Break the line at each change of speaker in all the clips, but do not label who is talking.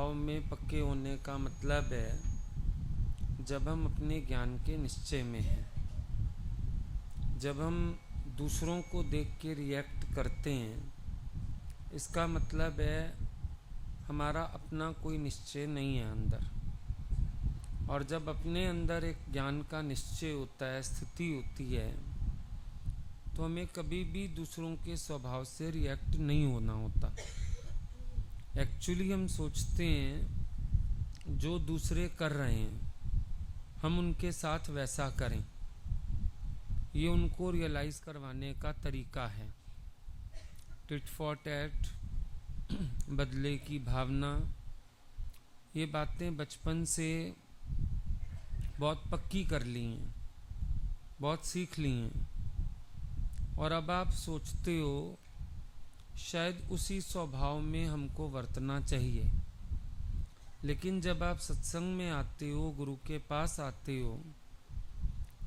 स्वभाव में पक्के होने का मतलब है जब हम अपने ज्ञान के निश्चय में हैं, जब हम दूसरों को देख के रिएक्ट करते हैं, इसका मतलब है हमारा अपना कोई निश्चय नहीं है अंदर। और जब अपने अंदर एक ज्ञान का निश्चय होता है, स्थिति होती है, तो हमें कभी भी दूसरों के स्वभाव से रिएक्ट नहीं होना होता। एक्चुअली हम सोचते हैं जो दूसरे कर रहे हैं हम उनके साथ वैसा करें, ये उनको रियलाइज़ करवाने का तरीका है। टिट फॉर टैट, बदले की भावना, ये बातें बचपन से बहुत पक्की कर ली हैं, बहुत सीख ली हैं। और अब आप सोचते हो शायद उसी स्वभाव में हमको वर्तना चाहिए। लेकिन जब आप सत्संग में आते हो, गुरु के पास आते हो,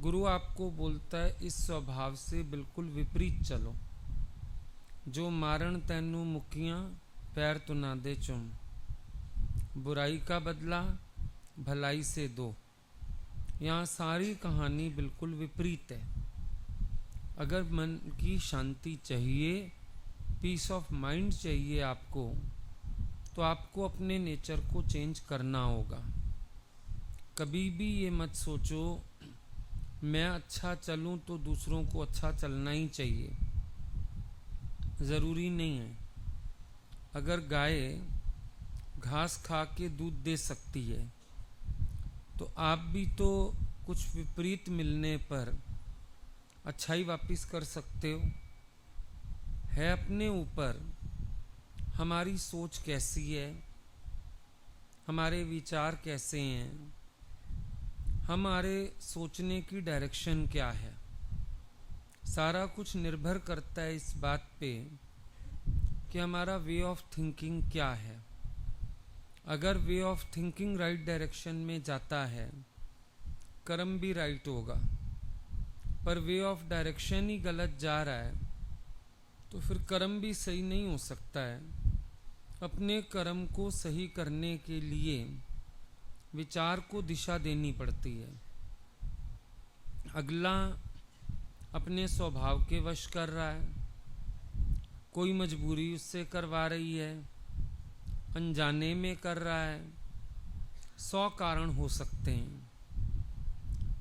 गुरु आपको बोलता है इस स्वभाव से बिल्कुल विपरीत चलो। जो मारण तैनू मुकियां पैर तो ना दे चुम, बुराई का बदला भलाई से दो। यहाँ सारी कहानी बिल्कुल विपरीत है। अगर मन की शांति चाहिए, पीस ऑफ माइंड चाहिए आपको, तो आपको अपने नेचर को चेंज करना होगा। कभी भी ये मत सोचो मैं अच्छा चलूं तो दूसरों को अच्छा चलना ही चाहिए। ज़रूरी नहीं है। अगर गाय घास खा के दूध दे सकती है, तो आप भी तो कुछ विपरीत मिलने पर अच्छाई वापस कर सकते हो। है अपने ऊपर हमारी सोच कैसी है, हमारे विचार कैसे हैं, हमारे सोचने की डायरेक्शन क्या है। सारा कुछ निर्भर करता है इस बात पे कि हमारा वे ऑफ थिंकिंग क्या है। अगर way of thinking right direction में जाता है, कर्म भी राइट होगा। पर वे ऑफ डायरेक्शन ही गलत जा रहा है, तो फिर कर्म भी सही नहीं हो सकता है। अपने कर्म को सही करने के लिए विचार को दिशा देनी पड़ती है। अगला अपने स्वभाव के वश कर रहा है, कोई मजबूरी उससे करवा रही है, अनजाने में कर रहा है, 100 कारण हो सकते हैं।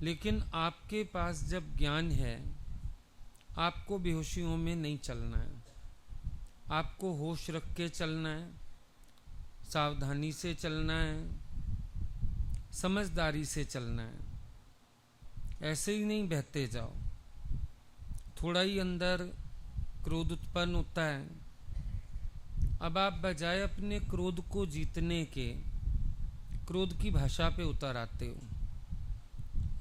लेकिन आपके पास जब ज्ञान है, आपको बेहोशियों में नहीं चलना है। आपको होश रख के चलना है, सावधानी से चलना है, समझदारी से चलना है। ऐसे ही नहीं बहते जाओ। थोड़ा ही अंदर क्रोध उत्पन्न होता है, अब आप बजाय अपने क्रोध को जीतने के क्रोध की भाषा पे उतर आते हो।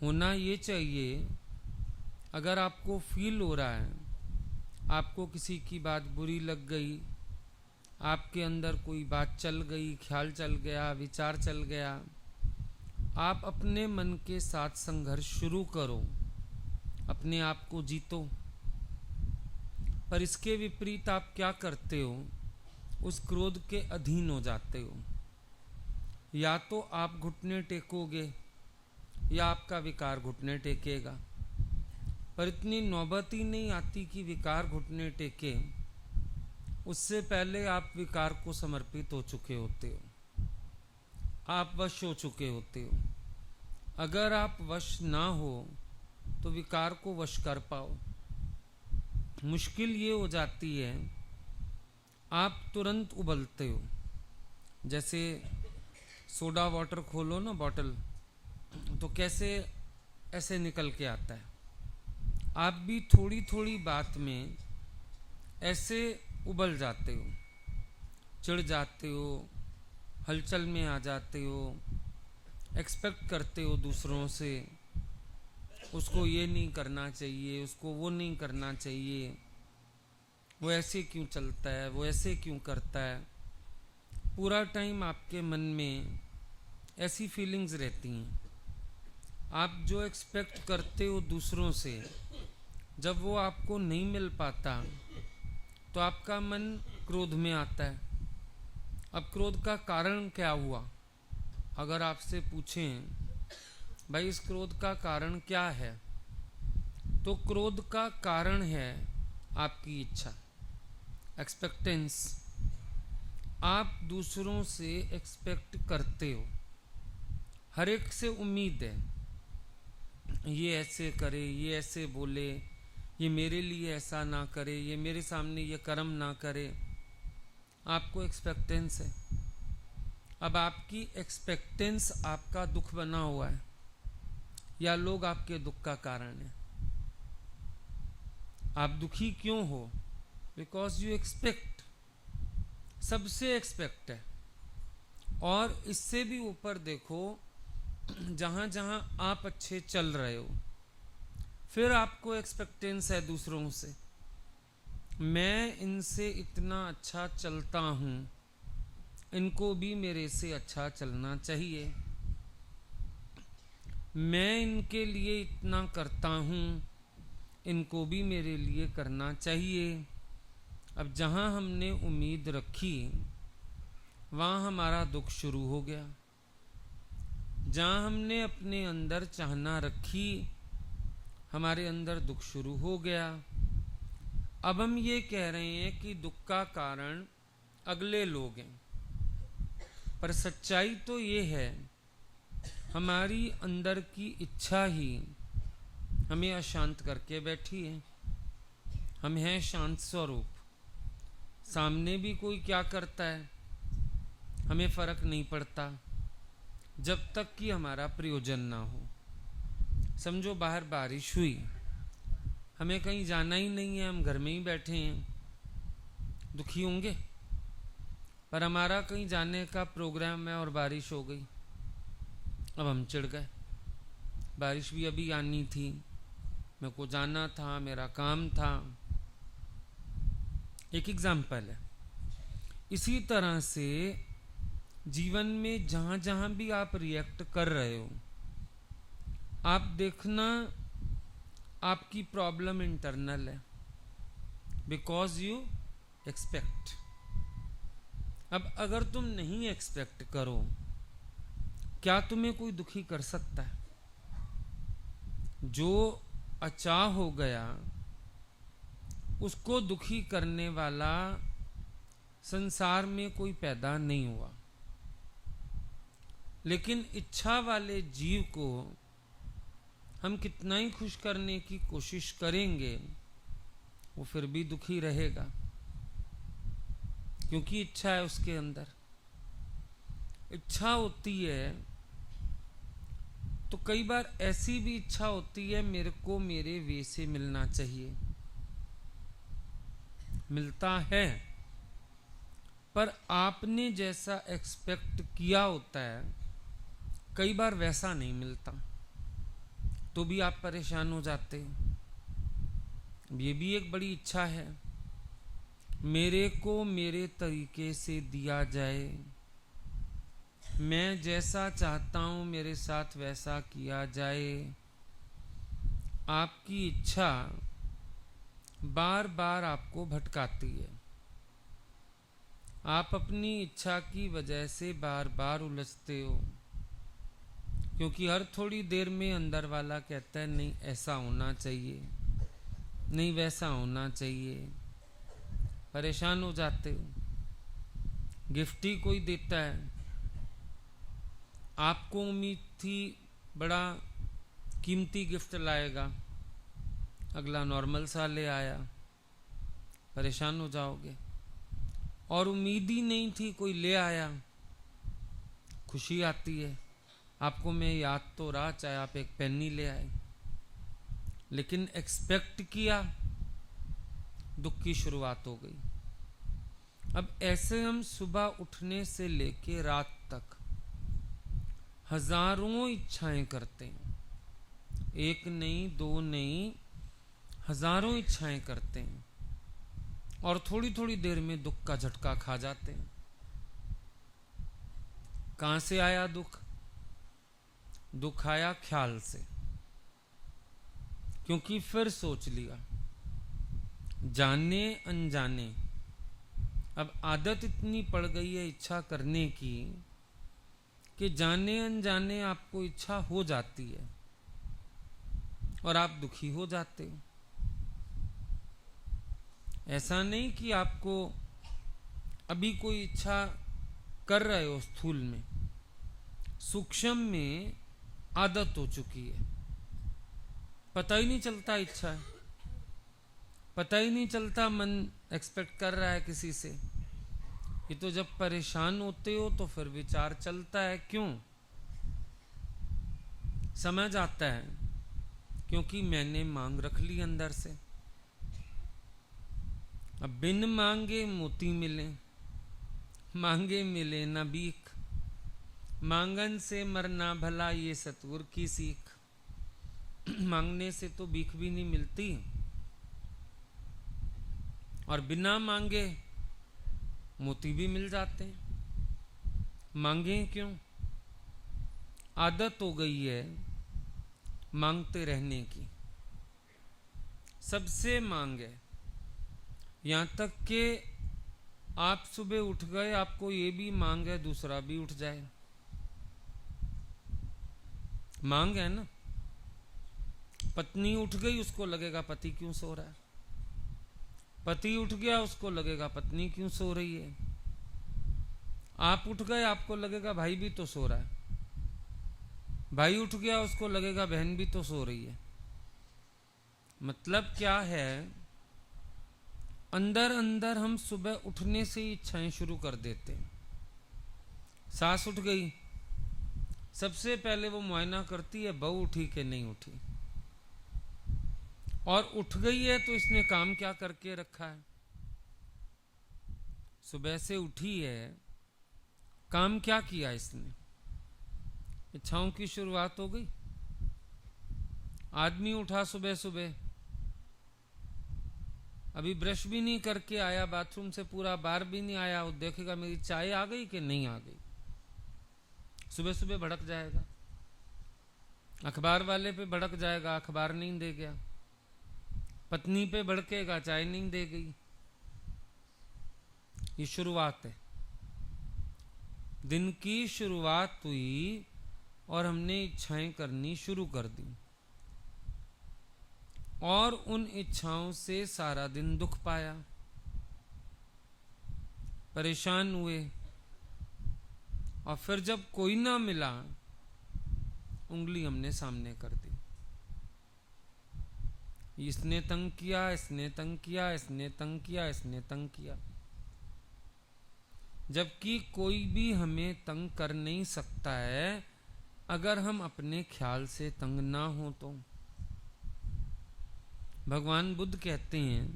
होना ये चाहिए, अगर आपको फील हो रहा है आपको किसी की बात बुरी लग गई, आपके अंदर कोई बात चल गई, ख्याल चल गया, विचार चल गया, आप अपने मन के साथ संघर्ष शुरू करो, अपने आप को जीतो। पर इसके विपरीत आप क्या करते हो, उस क्रोध के अधीन हो जाते हो। या तो आप घुटने टेकोगे या आपका विकार घुटने टेकेगा। पर इतनी नौबत ही नहीं आती कि विकार घुटने टेके, उससे पहले आप विकार को समर्पित हो चुके होते हो, आप वश हो चुके होते हो। अगर आप वश ना हो तो विकार को वश कर पाओ। मुश्किल ये हो जाती है, आप तुरंत उबलते हो। जैसे सोडा वाटर खोलो ना बॉटल, तो कैसे ऐसे निकल के आता है। आप भी थोड़ी थोड़ी बात में ऐसे उबल जाते हो, चिढ़ जाते हो, हलचल में आ जाते हो, एक्सपेक्ट करते हो दूसरों से, उसको ये नहीं करना चाहिए, उसको वो नहीं करना चाहिए, वो ऐसे क्यों चलता है, वो ऐसे क्यों करता है। पूरा टाइम आपके मन में ऐसी फीलिंग्स रहती हैं। आप जो एक्सपेक्ट करते हो दूसरों से, जब वो आपको नहीं मिल पाता तो आपका मन क्रोध में आता है। अब क्रोध का कारण क्या हुआ? अगर आपसे पूछें भाई इस क्रोध का कारण क्या है, तो क्रोध का कारण है आपकी इच्छा, एक्सपेक्टेंस। आप दूसरों से एक्सपेक्ट करते हो, हर एक से उम्मीद है, ये ऐसे करे, ये ऐसे बोले, ये मेरे लिए ऐसा ना करे, ये मेरे सामने ये कर्म ना करे। आपको एक्सपेक्टेंस है। अब आपकी एक्सपेक्टेंस आपका दुख बना हुआ है, या लोग आपके दुख का कारण है। आप दुखी क्यों हो? बिकॉज यू एक्सपेक्ट, सबसे एक्सपेक्ट है। और इससे भी ऊपर देखो, जहां जहां आप अच्छे चल रहे हो, फिर आपको एक्सपेक्टेंस है दूसरों से, मैं इनसे इतना अच्छा चलता हूं, इनको भी मेरे से अच्छा चलना चाहिए, मैं इनके लिए इतना करता हूं, इनको भी मेरे लिए करना चाहिए। अब जहां हमने उम्मीद रखी वहां हमारा दुख शुरू हो गया। जहां हमने अपने अंदर चाहना रखी, हमारे अंदर दुख शुरू हो गया। अब हम ये कह रहे हैं कि दुख का कारण अगले लोग हैं, पर सच्चाई तो ये है हमारी अंदर की इच्छा ही हमें अशांत करके बैठी है। हम हैं शांत स्वरूप, सामने भी कोई क्या करता है हमें फर्क नहीं पड़ता, जब तक कि हमारा प्रयोजन ना हो। समझो बाहर बारिश हुई, हमें कहीं जाना ही नहीं है, हम घर में ही बैठे हैं, दुखी होंगे? पर हमारा कहीं जाने का प्रोग्राम है और बारिश हो गई, अब हम चिढ़ गए। बारिश भी अभी आनी थी, मेरे को जाना था, मेरा काम था। एक एग्जाम्पल है। इसी तरह से जीवन में जहां जहां भी आप रिएक्ट कर रहे हो, आप देखना आपकी प्रॉब्लम इंटरनल है, बिकॉज यू एक्सपेक्ट। अब अगर तुम नहीं एक्सपेक्ट करो, क्या तुम्हें कोई दुखी कर सकता है? जो अचाह हो गया उसको दुखी करने वाला संसार में कोई पैदा नहीं हुआ। लेकिन इच्छा वाले जीव को हम कितना ही खुश करने की कोशिश करेंगे, वो फिर भी दुखी रहेगा, क्योंकि इच्छा है उसके अंदर। इच्छा होती है तो कई बार ऐसी भी इच्छा होती है, मेरे को मेरे वे से मिलना चाहिए, मिलता है, पर आपने जैसा एक्सपेक्ट किया होता है कई बार वैसा नहीं मिलता, तो भी आप परेशान हो जाते हो। ये भी एक बड़ी इच्छा है, मेरे को मेरे तरीके से दिया जाए, मैं जैसा चाहता हूं मेरे साथ वैसा किया जाए। आपकी इच्छा बार बार आपको भटकाती है, आप अपनी इच्छा की वजह से बार बार उलझते हो, क्योंकि हर थोड़ी देर में अंदर वाला कहता है नहीं ऐसा होना चाहिए, नहीं वैसा होना चाहिए। परेशान हो जाते हो। गिफ्ट ही कोई देता है, आपको उम्मीद थी बड़ा कीमती गिफ्ट लाएगा, अगला नॉर्मल सा ले आया, परेशान हो जाओगे। और उम्मीद ही नहीं थी, कोई ले आया, खुशी आती है। आपको मैं याद तो रहा, चाहे आप एक पेन ही ले आए, लेकिन एक्सपेक्ट किया, दुख की शुरुआत हो गई। अब ऐसे हम सुबह उठने से लेके रात तक हजारों इच्छाएं करते हैं, एक नहीं दो नहीं, हजारों इच्छाएं करते हैं, और थोड़ी थोड़ी देर में दुख का झटका खा जाते हैं। कहां से आया दुख? दुख आया ख्याल से, क्योंकि फिर सोच लिया, जाने अनजाने अब आदत इतनी पड़ गई है इच्छा करने की कि जाने अनजाने आपको इच्छा हो जाती है और आप दुखी हो जाते हो। ऐसा नहीं कि आपको अभी कोई इच्छा कर रहे हो स्थूल में, सूक्ष्म में आदत हो चुकी है, पता ही नहीं चलता इच्छा है, पता ही नहीं चलता मन एक्सपेक्ट कर रहा है किसी से। ये तो जब परेशान होते हो तो फिर विचार चलता है, क्यों? समझ आता है क्योंकि मैंने मांग रख ली अंदर से। अब बिन मांगे मोती मिले, मांगे मिले न भीख, मांगन से मरना भला ये सतगुर की सीख। मांगने से तो भीख भी नहीं मिलती और बिना मांगे मोती भी मिल जाते हैं। मांगे क्यों? आदत हो गई है मांगते रहने की, सबसे मांग है। यहां तक कि आप सुबह उठ गए, आपको ये भी मांग है दूसरा भी उठ जाए, मांग है ना। पत्नी उठ गई, उसको लगेगा पति क्यों सो रहा है, पति उठ गया, उसको लगेगा पत्नी क्यों सो रही है। आप उठ गए, आपको लगेगा भाई भी तो सो रहा है, भाई उठ गया, उसको लगेगा बहन भी तो सो रही है। मतलब क्या है, अंदर अंदर हम सुबह उठने से ही इच्छाएं शुरू कर देते हैं। सास उठ गई, सबसे पहले वो मुआयना करती है बहू उठी कि नहीं उठी, और उठ गई है तो इसने काम क्या करके रखा है। सुबह से उठी है, काम क्या किया इसने, इच्छाओं की शुरुआत हो गई। आदमी उठा सुबह सुबह, अभी ब्रश भी नहीं करके आया, बाथरूम से पूरा बाहर भी नहीं आया, वो देखेगा मेरी चाय आ गई कि नहीं आ गई, सुबह सुबह भड़क जाएगा। अखबार वाले पे भड़क जाएगा, अखबार नहीं दे गया। पत्नी पे भड़केगा, चाय नहीं दे गई। ये शुरुआत है, दिन की शुरुआत हुई और हमने इच्छाएं करनी शुरू कर दी और उन इच्छाओं से सारा दिन दुख पाया, परेशान हुए। और फिर जब कोई ना मिला, उंगली हमने सामने कर दी, इसने तंग किया, इसने तंग किया, इसने तंग किया, इसने तंग किया। जबकि कोई भी हमें तंग कर नहीं सकता है अगर हम अपने ख्याल से तंग ना हो तो। भगवान बुद्ध कहते हैं,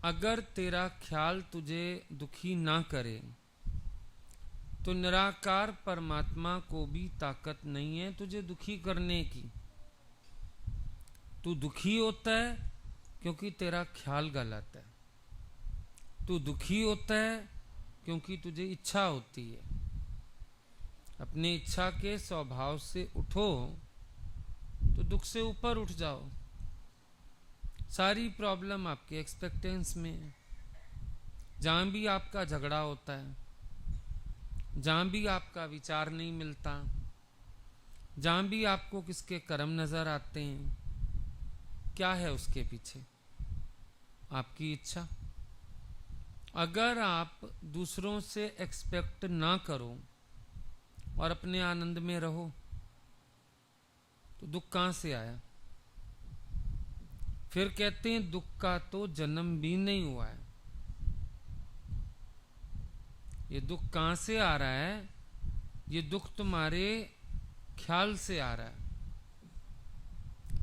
अगर तेरा ख्याल तुझे दुखी ना करे तो निराकार परमात्मा को भी ताकत नहीं है तुझे दुखी करने की। तू दुखी होता है क्योंकि तेरा ख्याल गलत है, तू दुखी होता है क्योंकि तुझे इच्छा होती है। अपनी इच्छा के स्वभाव से उठो तो दुख से ऊपर उठ जाओ। सारी प्रॉब्लम आपके एक्सपेक्टेंस में है। जहां भी आपका झगड़ा होता है, जहां भी आपका विचार नहीं मिलता, जहां भी आपको किसके कर्म नजर आते हैं, क्या है उसके पीछे? आपकी इच्छा। अगर आप दूसरों से एक्सपेक्ट ना करो और अपने आनंद में रहो तो दुख कहां से आया? फिर कहते हैं दुख का तो जन्म भी नहीं हुआ है। ये दुख कहां से आ रहा है? ये दुख तुम्हारे ख्याल से आ रहा है,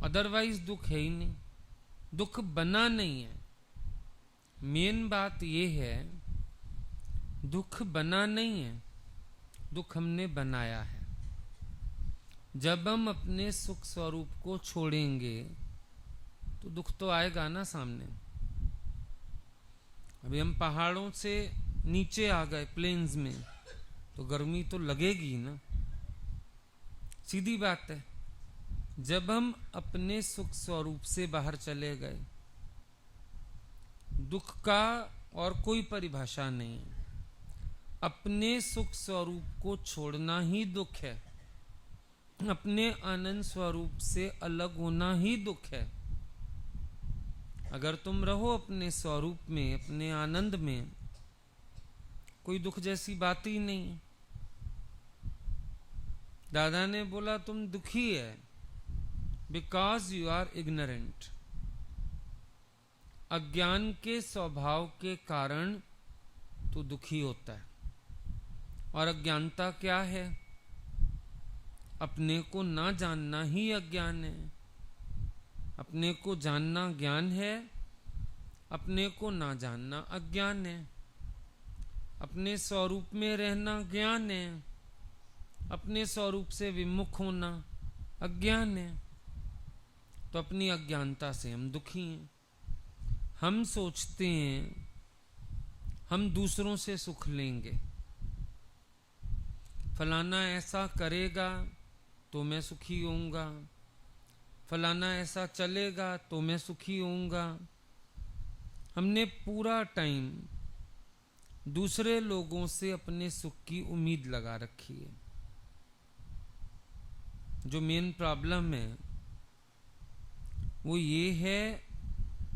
अदरवाइज दुख है ही नहीं। दुख बना नहीं है। मेन बात ये है, दुख बना नहीं है, दुख हमने बनाया है। जब हम अपने सुख स्वरूप को छोड़ेंगे तो दुख तो आएगा ना सामने। अभी हम पहाड़ों से नीचे आ गए प्लेन्स में तो गर्मी तो लगेगी ना, सीधी बात है। जब हम अपने सुख स्वरूप से बाहर चले गए, दुख का और कोई परिभाषा नहीं। अपने सुख स्वरूप को छोड़ना ही दुख है, अपने आनंद स्वरूप से अलग होना ही दुख है। अगर तुम रहो अपने स्वरूप में, अपने आनंद में, कोई दुख जैसी बात ही नहीं। दादा ने बोला तुम दुखी है बिकॉज यू आर इग्नोरेंट। अज्ञान के स्वभाव के कारण तो दुखी होता है। और अज्ञानता क्या है? अपने को ना जानना ही अज्ञान है। अपने को जानना ज्ञान है, अपने को ना जानना अज्ञान है। अपने स्वरूप में रहना ज्ञान है, अपने स्वरूप से विमुख होना अज्ञान है। तो अपनी अज्ञानता से हम दुखी हैं। हम सोचते हैं हम दूसरों से सुख लेंगे, फलाना ऐसा करेगा तो मैं सुखी होऊंगा, फलाना ऐसा चलेगा तो मैं सुखी होऊंगा। हमने पूरा टाइम दूसरे लोगों से अपने सुख की उम्मीद लगा रखी है। जो मेन प्रॉब्लम है वो ये है,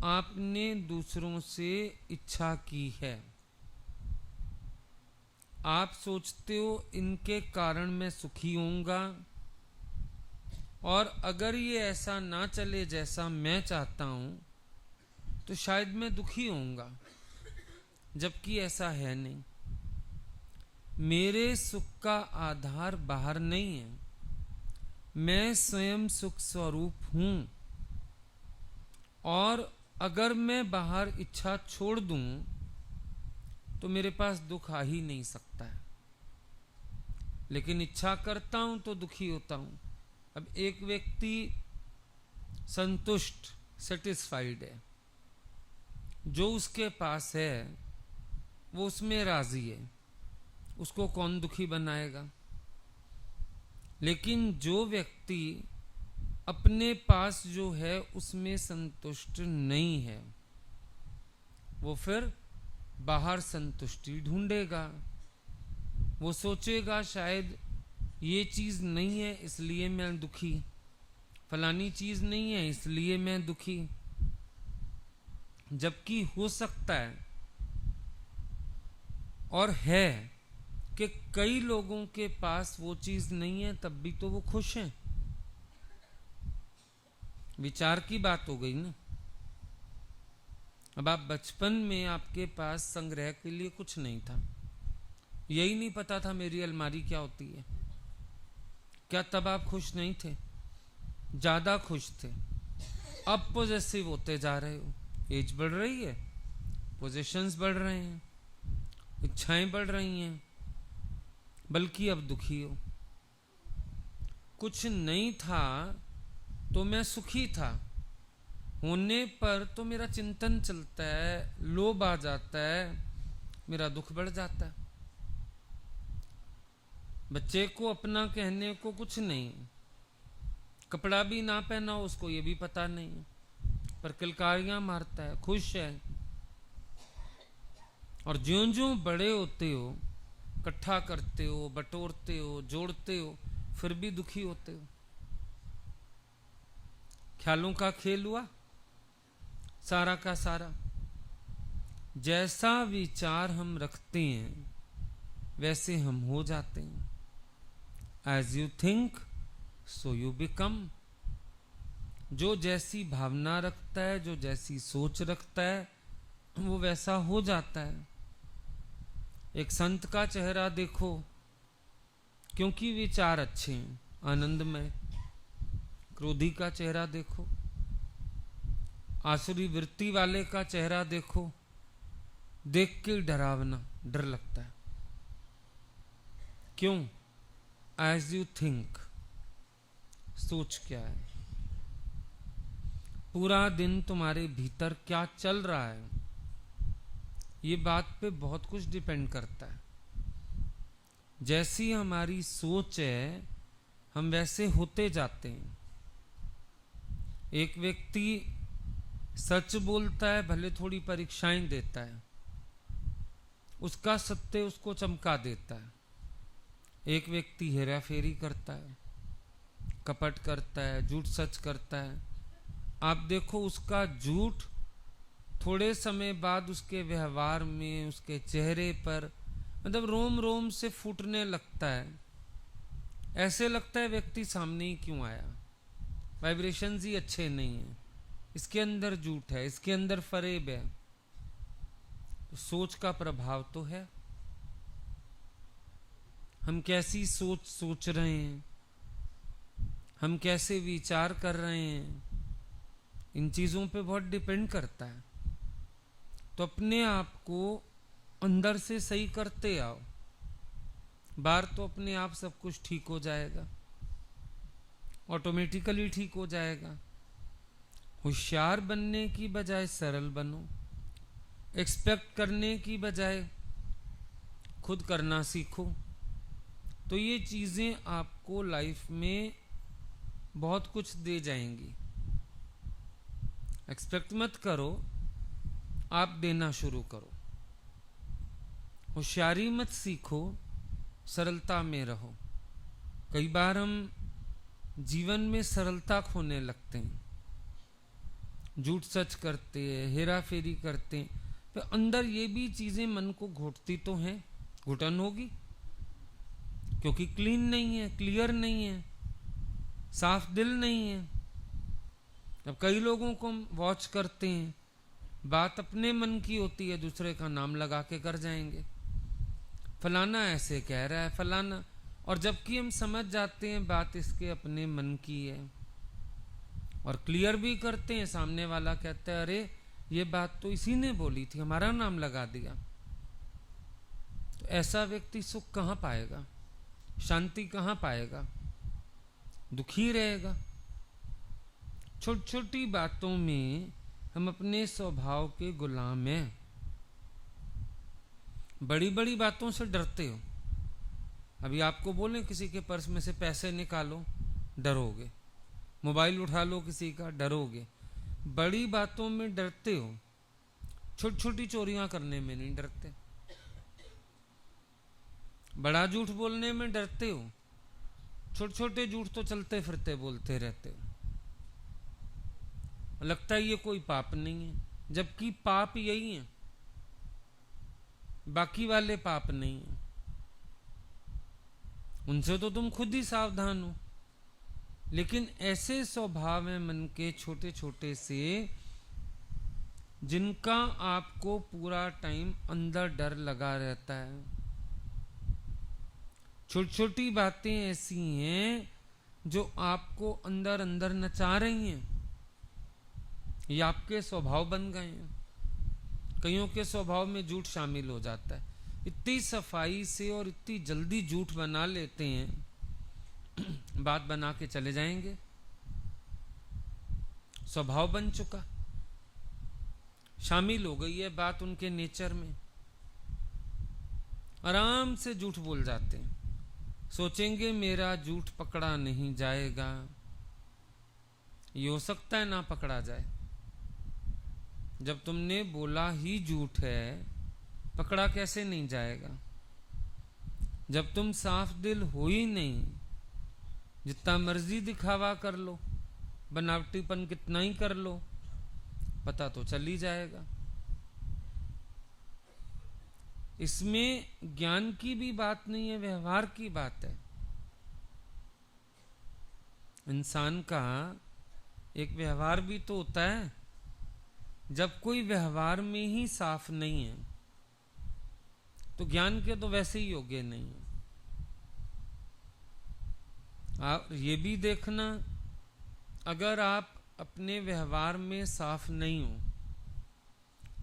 आपने दूसरों से इच्छा की है। आप सोचते हो इनके कारण मैं सुखी होऊंगा, और अगर ये ऐसा ना चले जैसा मैं चाहता हूं तो शायद मैं दुखी होऊंगा, जबकि ऐसा है नहीं। मेरे सुख का आधार बाहर नहीं है, मैं स्वयं सुख स्वरूप हूं। और अगर मैं बाहर इच्छा छोड़ दूं तो मेरे पास दुख आ ही नहीं सकता है, लेकिन इच्छा करता हूं तो दुखी होता हूं। अब एक व्यक्ति संतुष्ट, सेटिस्फाइड है, जो उसके पास है वो उसमें राजी है, उसको कौन दुखी बनाएगा? लेकिन जो व्यक्ति अपने पास जो है उसमें संतुष्ट नहीं है, वो फिर बाहर संतुष्टि ढूंढेगा। वो सोचेगा शायद ये चीज नहीं है इसलिए मैं दुखी, फलानी चीज नहीं है इसलिए मैं दुखी। जबकि हो सकता है और है कि कई लोगों के पास वो चीज नहीं है, तब भी तो वो खुश हैं। विचार की बात हो गई ना। अब आप बचपन में आपके पास संग्रह के लिए कुछ नहीं था, यही नहीं पता था मेरी अलमारी क्या होती है, क्या तब आप खुश नहीं थे? ज्यादा खुश थे। अब पॉजेसिव होते जा रहे हो, एज बढ़ रही है, पोजेशंस बढ़ रहे हैं, इच्छाएं बढ़ रही हैं, बल्कि अब दुखी हो। कुछ नहीं था तो मैं सुखी था, होने पर तो मेरा चिंतन चलता है, लोभ आ जाता है, मेरा दुख बढ़ जाता है। बच्चे को अपना कहने को कुछ नहीं, कपड़ा भी ना पहना हो उसको ये भी पता नहीं, पर किलकारियां मारता है, खुश है। और ज्यों ज्यों बड़े होते हो, इकट्ठा करते हो, बटोरते हो, जोड़ते हो, फिर भी दुखी होते हो। ख्यालों का खेल हुआ सारा का सारा। जैसा विचार हम रखते हैं वैसे हम हो जाते हैं। As you think so you become. जो जैसी भावना रखता है, जो जैसी सोच रखता है, वो वैसा हो जाता है। एक संत का चेहरा देखो, क्योंकि विचार अच्छे हैं, आनंदमय। क्रोधी का चेहरा देखो, आसुरी वृत्ति वाले का चेहरा देखो, देख के डरावना, डर लगता है। क्यों? एज यू थिंक, सोच क्या है, पूरा दिन तुम्हारे भीतर क्या चल रहा है, ये बात पे बहुत कुछ डिपेंड करता है। जैसी हमारी सोच है हम वैसे होते जाते हैं। एक व्यक्ति सच बोलता है, भले थोड़ी परीक्षाएं देता है, उसका सत्य उसको चमका देता है। एक व्यक्ति हेरा फेरी करता है, कपट करता है, झूठ सच करता है। आप देखो उसका झूठ थोड़े समय बाद उसके व्यवहार में, उसके चेहरे पर मतलब रोम रोम से फूटने लगता है। ऐसे लगता है व्यक्ति सामने ही क्यों आया, वाइब्रेशंस ही अच्छे नहीं है, इसके अंदर झूठ है, इसके अंदर फरेब है। तो सोच का प्रभाव तो है। हम कैसी सोच सोच रहे हैं, हम कैसे विचार कर रहे हैं, इन चीजों पे बहुत डिपेंड करता है। तो अपने आप को अंदर से सही करते आओ, बाहर तो अपने आप सब कुछ ठीक हो जाएगा, ऑटोमेटिकली ठीक हो जाएगा। होशियार बनने की बजाय सरल बनो, एक्सपेक्ट करने की बजाय खुद करना सीखो। तो ये चीजें आपको लाइफ में बहुत कुछ दे जाएंगी। एक्सपेक्ट मत करो, आप देना शुरू करो। होशियारी मत सीखो, सरलता में रहो। कई बार हम जीवन में सरलता खोने लगते हैं, झूठ सच करते हैं, हेरा फेरी करते हैं, तो अंदर ये भी चीजें मन को घोटती तो हैं, घुटन होगी, क्योंकि क्लीन नहीं है, क्लियर नहीं है, साफ दिल नहीं है। अब कई लोगों को हम वॉच करते हैं, बात अपने मन की होती है, दूसरे का नाम लगा के कर जाएंगे, फलाना ऐसे कह रहा है, फलाना, और जबकि हम समझ जाते हैं बात इसके अपने मन की है और क्लियर भी करते हैं। सामने वाला कहता है अरे ये बात तो इसी ने बोली थी, हमारा नाम लगा दिया। तो ऐसा व्यक्ति सुख कहाँ पाएगा, शांति कहाँ पाएगा, दुखी रहेगा। छोटी छोटी बातों में हम अपने स्वभाव के गुलाम हैं। बड़ी बड़ी बातों से डरते हो। अभी आपको बोले किसी के पर्स में से पैसे निकालो, डरोगे। मोबाइल उठा लो किसी का, डरोगे। बड़ी बातों में डरते हो, छोटी छोटी चोरियां करने में नहीं डरते। बड़ा झूठ बोलने में डरते हो, छोटे छोटे झूठ तो चलते फिरते बोलते रहते हो। लगता है ये कोई पाप नहीं है, जबकि पाप यही है, बाकी वाले पाप नहीं है। उनसे तो तुम खुद ही सावधान हो। लेकिन ऐसे स्वभाव है मन के छोटे छोटे से, जिनका आपको पूरा टाइम अंदर डर लगा रहता है। छोटी छोटी बातें ऐसी हैं जो आपको अंदर अंदर नचा रही हैं, ये आपके स्वभाव बन गए हैं। कईयों के स्वभाव में झूठ शामिल हो जाता है। इतनी सफाई से और इतनी जल्दी झूठ बना लेते हैं, बात बना के चले जाएंगे, स्वभाव बन चुका, शामिल हो गई है बात उनके नेचर में। आराम से झूठ बोल जाते हैं, सोचेंगे मेरा झूठ पकड़ा नहीं जाएगा। ये हो सकता है ना पकड़ा जाए, जब तुमने बोला ही झूठ है, पकड़ा कैसे नहीं जाएगा। जब तुम साफ दिल हो ही नहीं, जितना मर्जी दिखावा कर लो, बनावटीपन कितना ही कर लो, पता तो चल ही जाएगा। इसमें ज्ञान की भी बात नहीं है, व्यवहार की बात है। इंसान का एक व्यवहार भी तो होता है। जब कोई व्यवहार में ही साफ नहीं है, तो ज्ञान के तो वैसे ही योग्य नहीं है। आप ये भी देखना, अगर आप अपने व्यवहार में साफ नहीं हो,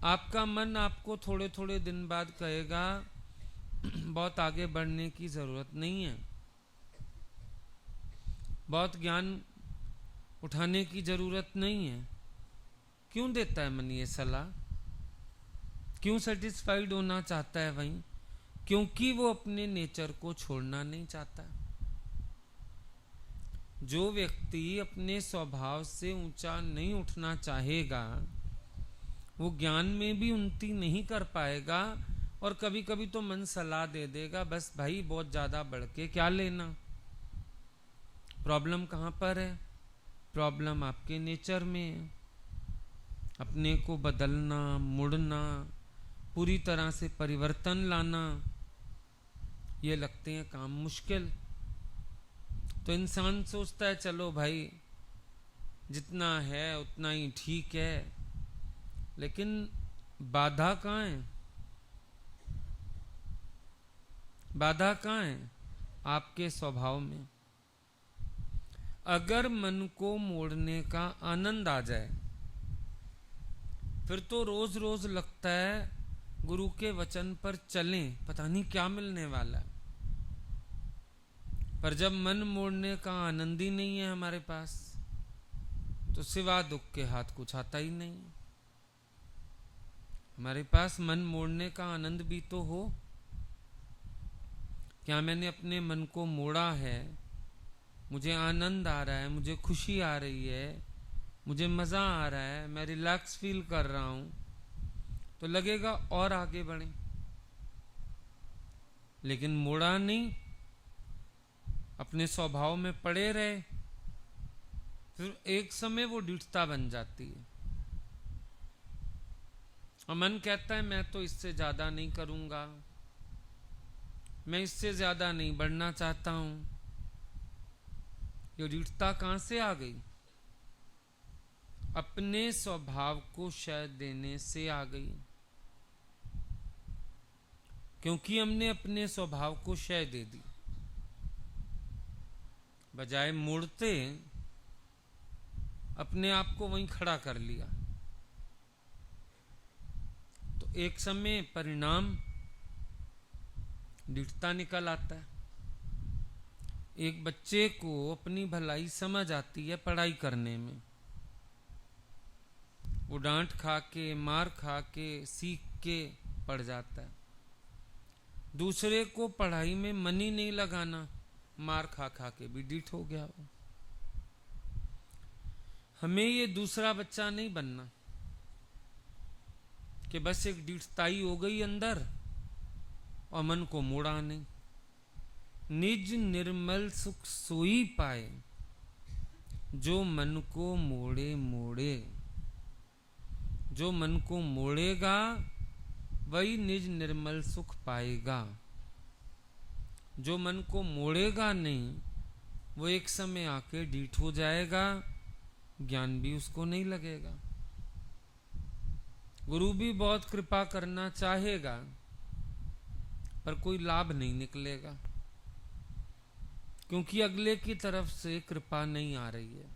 आपका मन आपको थोड़े थोड़े दिन बाद कहेगा बहुत आगे बढ़ने की जरूरत नहीं है, बहुत ज्ञान उठाने की जरूरत नहीं है। क्यों देता है मन ये सलाह? क्यों सेटिस्फाइड होना चाहता है वहीं? क्योंकि वो अपने नेचर को छोड़ना नहीं चाहता। जो व्यक्ति अपने स्वभाव से ऊंचा नहीं उठना चाहेगा, वो ज्ञान में भी उन्नति नहीं कर पाएगा और कभी कभी तो मन सलाह दे देगा, बस भाई बहुत ज़्यादा बढ़ के क्या लेना। प्रॉब्लम कहाँ पर है? प्रॉब्लम आपके नेचर में है। अपने को बदलना, मुड़ना, पूरी तरह से परिवर्तन लाना, ये लगते हैं काम मुश्किल। तो इंसान सोचता है चलो भाई जितना है उतना ही ठीक है, लेकिन बाधा कहाँ है? बाधा कहाँ है? आपके स्वभाव में। अगर मन को मोड़ने का आनंद आ जाए, फिर तो रोज रोज लगता है गुरु के वचन पर चलें, पता नहीं क्या मिलने वाला है। पर जब मन मोड़ने का आनंद ही नहीं है हमारे पास, तो सिवा दुख के हाथ कुछ आता ही नहीं। हमारे पास मन मोड़ने का आनंद भी तो हो। क्या मैंने अपने मन को मोड़ा है, मुझे आनंद आ रहा है, मुझे खुशी आ रही है, मुझे मज़ा आ रहा है, मैं रिलैक्स फील कर रहा हूँ, तो लगेगा और आगे बढ़े। लेकिन मोड़ा नहीं, अपने स्वभाव में पड़े रहे, फिर एक समय वो दृढ़ता बन जाती है। और मन कहता है मैं तो इससे ज़्यादा नहीं करूँगा, मैं इससे ज़्यादा नहीं बढ़ना चाहता हूँ। ये दृढ़ता कहाँ से आ गई? अपने स्वभाव को शय देने से आ गई, क्योंकि हमने अपने स्वभाव को शय दे दी। बजाय मुड़ते अपने आप को वहीं खड़ा कर लिया, तो एक समय परिणाम दृढ़ता निकल आता है। एक बच्चे को अपनी भलाई समझ आती है पढ़ाई करने में, वो डांट खा के, मार खा के, सीख के पढ़ जाता है। दूसरे को पढ़ाई में मन ही नहीं लगाना, मार खा खा के भी डीठ हो गया वो। हमें ये दूसरा बच्चा नहीं बनना कि बस एक दृढ़ताई हो गई अंदर और मन को मोड़ा नहीं। निज निर्मल सुख सोई पाए, जो मन को मोड़े मोड़े। जो मन को मोड़ेगा वही निज निर्मल सुख पाएगा। जो मन को मोड़ेगा नहीं, वो एक समय आके डीठ हो जाएगा, ज्ञान भी उसको नहीं लगेगा। गुरु भी बहुत कृपा करना चाहेगा, पर कोई लाभ नहीं निकलेगा, क्योंकि अगले की तरफ से कृपा नहीं आ रही है।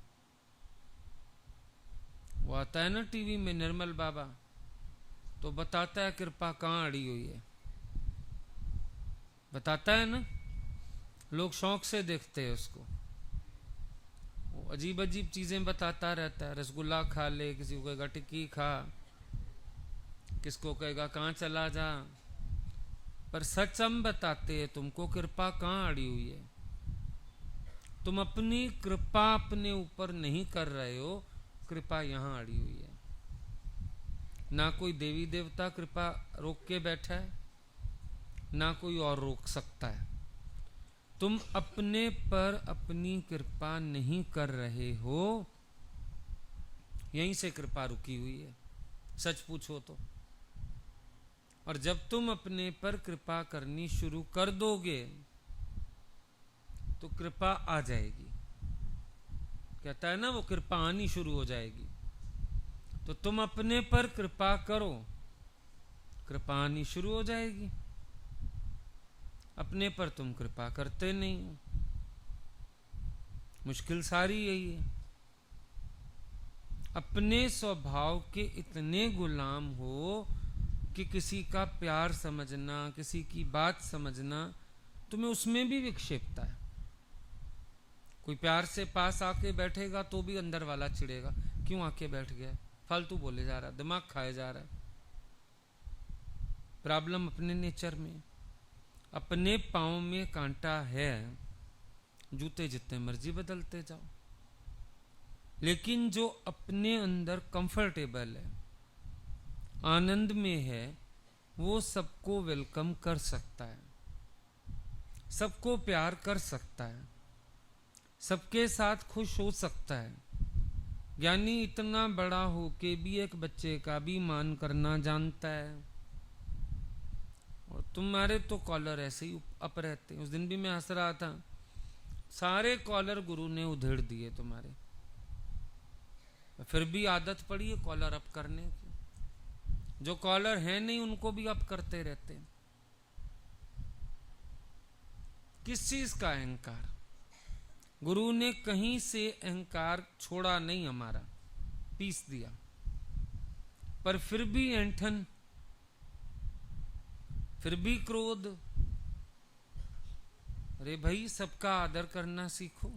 वो आता है ना टीवी में निर्मल बाबा, तो बताता है कृपा कहाँ अड़ी हुई है, बताता है ना। लोग शौक से देखते हैं उसको, वो अजीब अजीब चीजें बताता रहता है। रसगुल्ला खा ले, किसी को कहेगा टिक्की खा, किसको कहेगा कहाँ चला जा। पर सच हम बताते हैं तुमको, कृपा कहाँ अड़ी हुई है। तुम अपनी कृपा अपने ऊपर नहीं कर रहे हो, कृपा यहां अड़ी हुई है। ना कोई देवी देवता कृपा रोक के बैठा है, ना कोई और रोक सकता है। तुम अपने पर अपनी कृपा नहीं कर रहे हो, यहीं से कृपा रुकी हुई है, सच पूछो तो। और जब तुम अपने पर कृपा करनी शुरू कर दोगे तो कृपा आ जाएगी। कहता है ना वो, कृपा आनी शुरू हो जाएगी। तो तुम अपने पर कृपा करो, कृपा आनी शुरू हो जाएगी। अपने पर तुम कृपा करते नहीं हो। मुश्किल सारी यही है। अपने स्वभाव के इतने गुलाम हो कि किसी का प्यार समझना, किसी की बात समझना तुम्हें उसमें भी विक्षेपता है। कोई प्यार से पास आके बैठेगा तो भी अंदर वाला चिढ़ेगा, क्यों आके बैठ गया, फालतू बोले जा रहा है, दिमाग खाए जा रहा है। प्रॉब्लम अपने नेचर में। अपने पाँव में कांटा है, जूते जितने मर्जी बदलते जाओ, लेकिन जो अपने अंदर कंफर्टेबल है, आनंद में है, वो सबको वेलकम कर सकता है, सबको प्यार कर सकता है, सबके साथ खुश हो सकता है। ज्ञानी इतना बड़ा हो के भी एक बच्चे का भी मान करना जानता है। और तुम्हारे तो कॉलर ऐसे ही अप रहते हैं। उस दिन भी मैं हंस रहा था, सारे कॉलर गुरु ने उधेड़ दिए तुम्हारे, फिर भी आदत पड़ी है कॉलर अप करने की। जो कॉलर है नहीं उनको भी अप करते रहते हैं। किस चीज का अहंकार? गुरु ने कहीं से अहंकार छोड़ा नहीं, हमारा पीस दिया, पर फिर भी ऐंठन, फिर भी क्रोध। अरे भाई, सबका आदर करना सीखो।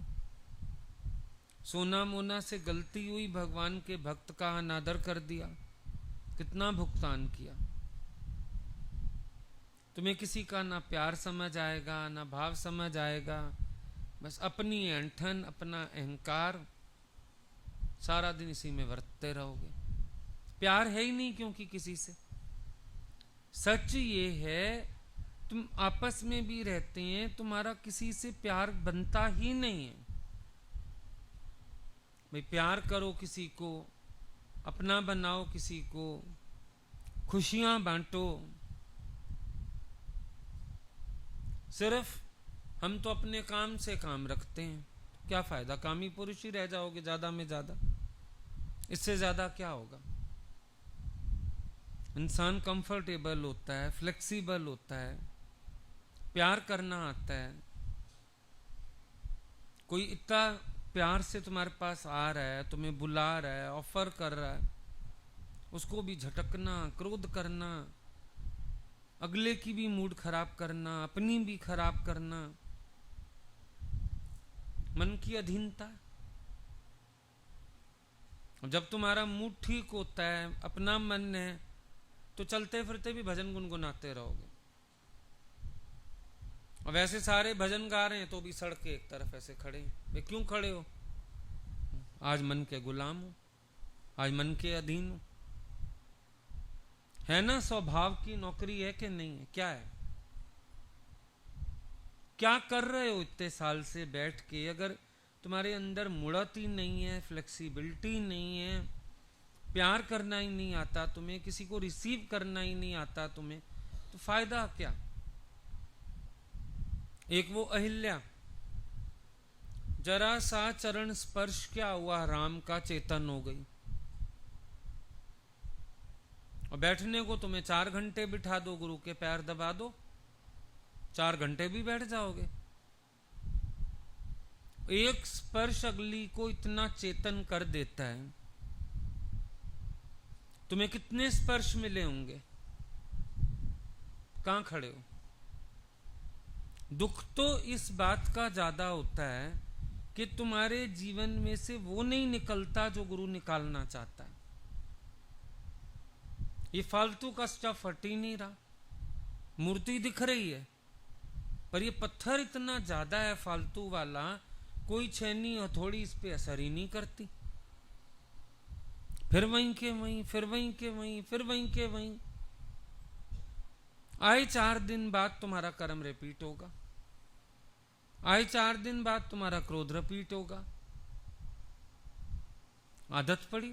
सोना मोना से गलती हुई, भगवान के भक्त का अनादर कर दिया, कितना भुगतान किया। तुम्हें किसी का ना प्यार समझ आएगा, ना भाव समझ आएगा, बस अपनी ऐंठन, अपना अहंकार, सारा दिन इसी में बरतते रहोगे। प्यार है ही नहीं क्योंकि किसी से। सच ये है, तुम आपस में भी रहते हैं, तुम्हारा किसी से प्यार बनता ही नहीं है। भाई प्यार करो किसी को, अपना बनाओ किसी को, खुशियां बांटो। सिर्फ हम तो अपने काम से काम रखते हैं, क्या फायदा? कामी पुरुष ही रह जाओगे ज्यादा में ज्यादा, इससे ज्यादा क्या होगा? इंसान कंफर्टेबल होता है, फ्लेक्सिबल होता है, प्यार करना आता है। कोई इतना प्यार से तुम्हारे पास आ रहा है, तुम्हें बुला रहा है, ऑफर कर रहा है, उसको भी झटकना, क्रोध करना, अगले की भी मूड खराब करना, अपनी भी खराब करना, मन की अधीनता। जब तुम्हारा मूड ठीक होता है, अपना मन है, तो चलते फिरते भी भजन गुनगुनाते रहोगे। और वैसे सारे भजन गा रहे हैं तो भी सड़क के एक तरफ ऐसे खड़े हैं। वे क्यों खड़े हो? आज मन के गुलाम हो, आज मन के अधीन हो। है ना, स्वभाव की नौकरी है कि नहीं है? क्या है? क्या कर रहे हो इतने साल से बैठ के? अगर तुम्हारे अंदर मुड़त ही नहीं है, फ्लेक्सिबिलिटी नहीं है, प्यार करना ही नहीं आता तुम्हें, किसी को रिसीव करना ही नहीं आता तुम्हें, तो फायदा क्या? एक वो अहिल्या, जरा सा चरण स्पर्श क्या हुआ, राम का चेतन हो गई। और बैठने को तुम्हें 4 घंटे बिठा दो, गुरु के पैर दबा दो, 4 घंटे भी बैठ जाओगे। एक स्पर्श अगली को इतना चेतन कर देता है। तुम्हें कितने स्पर्श मिले होंगे? कहां खड़े हो? दुख तो इस बात का ज्यादा होता है कि तुम्हारे जीवन में से वो नहीं निकलता जो गुरु निकालना चाहता है। ये फालतू का स्टफ हट ही नहीं रहा। मूर्ति दिख रही है, पर ये पत्थर इतना ज्यादा है फालतू वाला, कोई छेनी हथौड़ी इस पे असर ही नहीं करती। फिर वहीं के वहीं, फिर वहीं के वहीं, फिर वहीं के वहीं। आए 4 दिन बाद तुम्हारा कर्म रिपीट होगा, आए 4 दिन बाद तुम्हारा क्रोध रिपीट होगा। आदत पड़ी।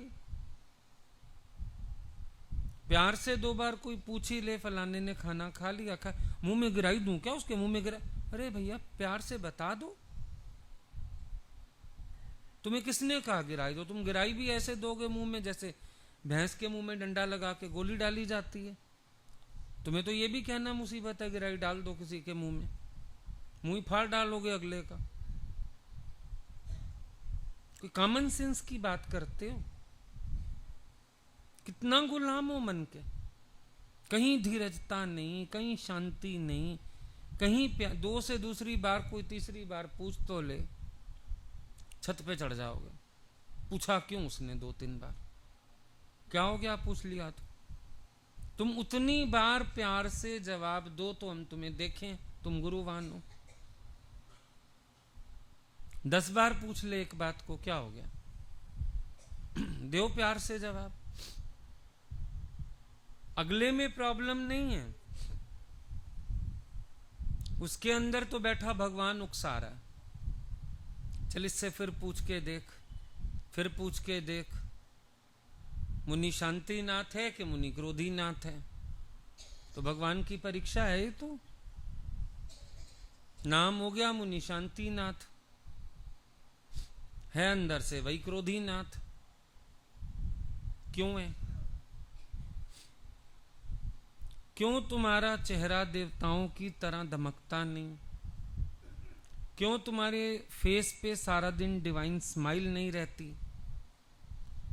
प्यार से 2 बार कोई पूछ ही ले, फलाने ने खाना खा लिया, खा, मुंह में गिराई दूं क्या उसके मुंह में गिरा? अरे भैया प्यार से बता दो, तुम्हें किसने कहा गिराई दो? तुम गिराई भी ऐसे दोगे मुंह में जैसे भैंस के मुंह में डंडा लगा के गोली डाली जाती है। तुम्हें तो ये भी कहना मुसीबत है, गिराई डाल दो किसी के मुंह में, मुंह ही फाड़ डालोगे अगले का। कोई कॉमन सेंस की बात करते हो? कितना गुलाम हो मन के, कहीं धीरजता नहीं, कहीं शांति नहीं, कहीं 2 से दूसरी बार कोई तीसरी बार पूछ तो ले, छत पे चढ़ जाओगे। पूछा क्यों उसने 2-3 बार? क्या हो गया पूछ लिया तो? तुम उतनी बार प्यार से जवाब दो तो हम तुम्हें देखें, तुम गुरुवान हो। 10 बार पूछ ले एक बात को, क्या हो गया? दो प्यार से जवाब। अगले में प्रॉब्लम नहीं है, उसके अंदर तो बैठा भगवान उकसा रहा है। चल इससे फिर पूछ के देख, फिर पूछ के देख, मुनि शांतिनाथ है कि मुनि क्रोधीनाथ है? तो भगवान की परीक्षा है ये तो। नाम हो गया मुनि शांतिनाथ, है अंदर से वही क्रोधीनाथ। क्यों है? क्यों तुम्हारा चेहरा देवताओं की तरह दमकता नहीं? क्यों तुम्हारे फेस पे सारा दिन डिवाइन स्माइल नहीं रहती?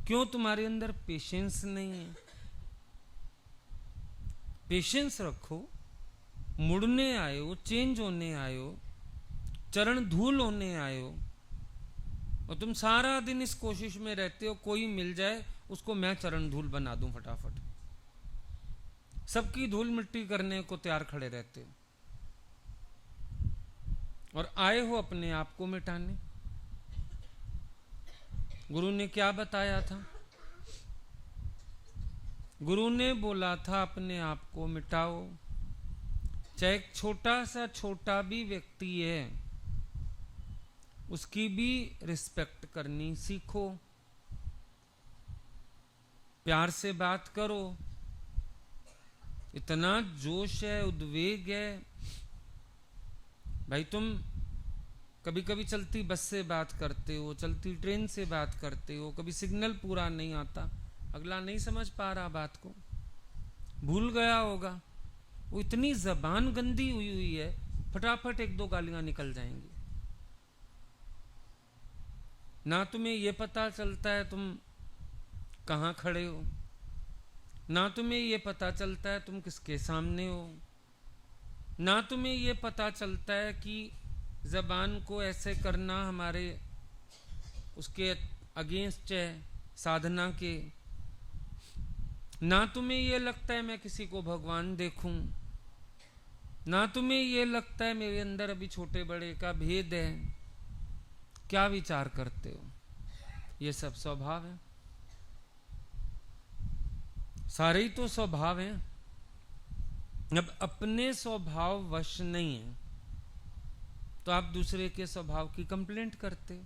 क्यों तुम्हारे अंदर पेशेंस नहीं है? पेशेंस रखो, मुड़ने आए हो, चेंज होने आए हो, चरण धूल होने आए हो, और तुम सारा दिन इस कोशिश में रहते हो कोई मिल जाए उसको मैं चरण धूल बना दूं फटाफट। सबकी धूल मिट्टी करने को तैयार खड़े रहते हो, और आए हो अपने आप को मिटाने। गुरु ने क्या बताया था? गुरु ने बोला था अपने आप को मिटाओ। चाहे एक छोटा भी व्यक्ति है, उसकी भी रिस्पेक्ट करनी सीखो, प्यार से बात करो। इतना जोश है, उद्वेग है भाई। तुम कभी कभी चलती बस से बात करते हो, चलती ट्रेन से बात करते हो, कभी सिग्नल पूरा नहीं आता, अगला नहीं समझ पा रहा बात को, भूल गया होगा, वो इतनी जबान गंदी हुई है, फटाफट एक दो गालियां निकल जाएंगी। ना तुम्हें ये पता चलता है तुम कहाँ खड़े हो, ना तुम्हें ये पता चलता है तुम किसके सामने हो, ना तुम्हें ये पता चलता है कि जबान को ऐसे करना हमारे उसके अगेंस्ट है साधना के। ना तुम्हें ये लगता है मैं किसी को भगवान देखूं, ना तुम्हें ये लगता है मेरे अंदर अभी छोटे बड़े का भेद है। क्या विचार करते हो? ये सब स्वभाव है, सारे ही तो स्वभाव हैं। अब अपने स्वभाव वश नहीं है तो आप दूसरे के स्वभाव की कंप्लेंट करते हो।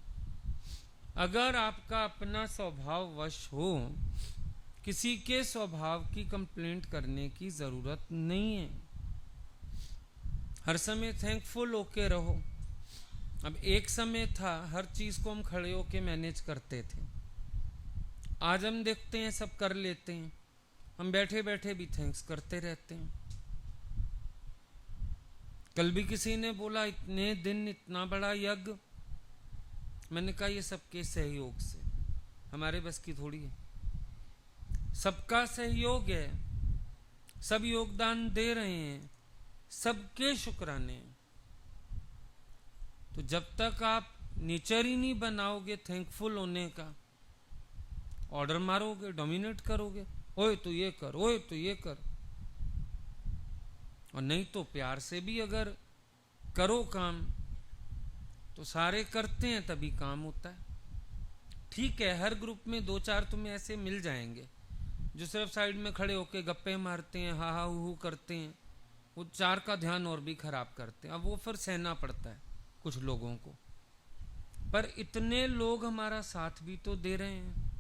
अगर आपका अपना स्वभाव वश हो, किसी के स्वभाव की कंप्लेंट करने की जरूरत नहीं है। हर समय थैंकफुल होके रहो। अब एक समय था हर चीज को हम खड़े होके मैनेज करते थे, आज हम देखते हैं सब कर लेते हैं, हम बैठे बैठे भी थैंक्स करते रहते हैं। कल भी किसी ने बोला इतने दिन इतना बड़ा यज्ञ, मैंने कहा ये सबके सहयोग से, हमारे बस की थोड़ी है, सबका सहयोग है, सब योगदान दे रहे हैं, सबके शुक्राने हैं। तो जब तक आप नेचर ही नहीं बनाओगे थैंकफुल होने का, ऑर्डर मारोगे, डोमिनेट करोगे, ओए तो ये कर, ओए तो ये कर, और नहीं तो प्यार से भी अगर करो काम तो सारे करते हैं तभी काम होता है। ठीक है, हर ग्रुप में दो चार तुम्हें ऐसे मिल जाएंगे जो सिर्फ साइड में खड़े होके गप्पे मारते हैं, हा हा हू करते हैं, वो चार का ध्यान और भी खराब करते हैं। अब वो फिर सहना पड़ता है कुछ लोगों को, पर इतने लोग हमारा साथ भी तो दे रहे हैं,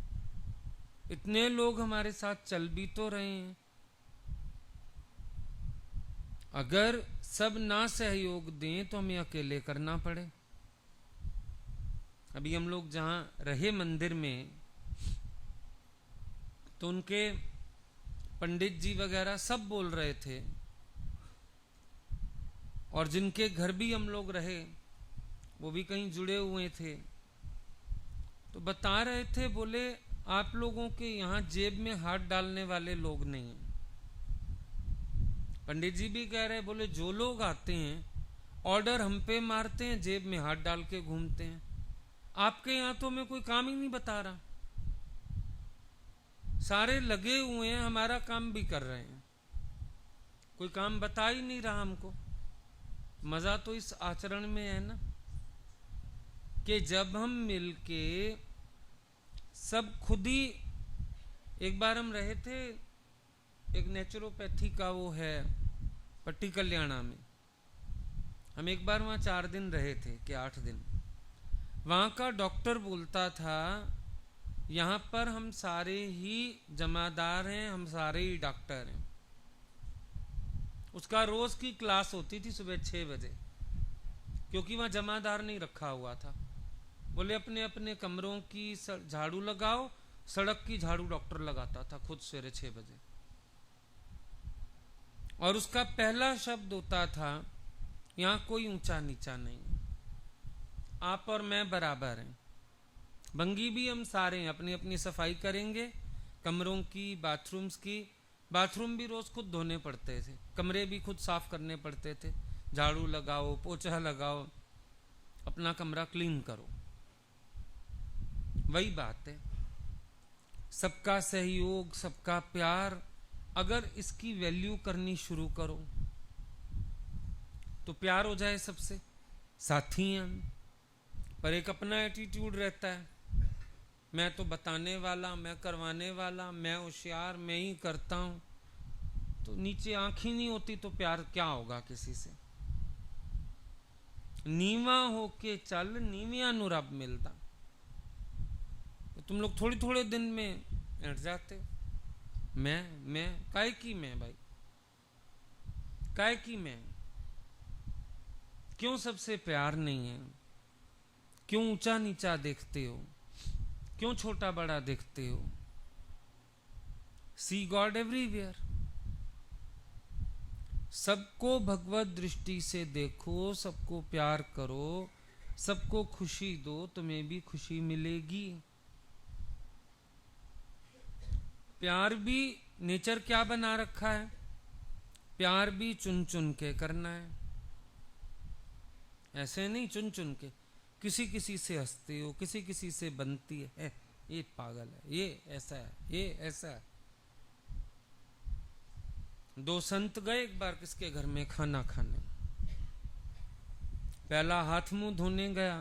इतने लोग हमारे साथ चल भी तो रहे हैं। अगर सब ना सहयोग दें तो हमें अकेले करना पड़े। अभी हम लोग जहां रहे मंदिर में, तो उनके पंडित जी वगैरह सब बोल रहे थे, और जिनके घर भी हम लोग रहे वो भी कहीं जुड़े हुए थे, तो बता रहे थे, बोले आप लोगों के यहाँ जेब में हाथ डालने वाले लोग नहीं हैं। पंडित जी भी कह रहे, बोले जो लोग आते हैं ऑर्डर हम पे मारते हैं, जेब में हाथ डाल के घूमते हैं। आपके यहाँ तो मैं कोई काम ही नहीं बता रहा, सारे लगे हुए हैं, हमारा काम भी कर रहे हैं, कोई काम बता ही नहीं रहा हमको। मजा तो इस आचरण में है ना, कि जब हम मिलके सब खुद ही, एक बार हम रहे थे एक नेचुरोपैथी का वो है पट्टी कल्याणा में। हम एक बार वहाँ 4 दिन रहे थे कि 8 दिन। वहाँ का डॉक्टर बोलता था यहाँ पर हम सारे ही जमादार हैं, हम सारे ही डॉक्टर हैं। उसका रोज की क्लास होती थी सुबह 6 बजे, क्योंकि वहाँ जमादार नहीं रखा हुआ था। बोले अपने अपने कमरों की झाड़ू लगाओ, सड़क की झाड़ू डॉक्टर लगाता था खुद सवेरे 6 बजे। और उसका पहला शब्द होता था यहाँ कोई ऊंचा नीचा नहीं, आप और मैं बराबर हैं। भंगी भी हम सारे हैं, अपनी अपनी सफाई करेंगे, कमरों की, बाथरूम्स की। बाथरूम भी रोज खुद धोने पड़ते थे, कमरे भी खुद साफ करने पड़ते थे। झाड़ू लगाओ, पोछा लगाओ, अपना कमरा क्लीन करो। वही बात है, सबका सहयोग, सबका प्यार। अगर इसकी वैल्यू करनी शुरू करो तो प्यार हो जाए सबसे। साथी हैं हम, पर एक अपना एटीट्यूड रहता है, मैं तो बताने वाला, मैं करवाने वाला, मैं होशियार, मैं ही करता हूं। तो नीचे आंख ही नहीं होती तो प्यार क्या होगा किसी से। नीवा होके चल, नीविया नु रब मिलता। तो तुम लोग थोड़ी थोड़े दिन में हट जाते हो। मैं काय की मैं भाई, काय की मैं। क्यों सबसे प्यार नहीं है? क्यों ऊंचा नीचा देखते हो? क्यों छोटा बड़ा देखते हो? सी गॉड एवरीवेयर। सबको भगवत दृष्टि से देखो, सबको प्यार करो, सबको खुशी दो, तुम्हें भी खुशी मिलेगी। प्यार भी नेचर क्या बना रखा है? प्यार भी चुन चुन के करना है, ऐसे नहीं चुन चुन के। किसी किसी से हंसते हो, किसी किसी से बनती है, ये पागल है, ये ऐसा है, ये ऐसा है। 2 संत गए एक बार किसके घर में खाना खाने। पहला हाथ मुंह धोने गया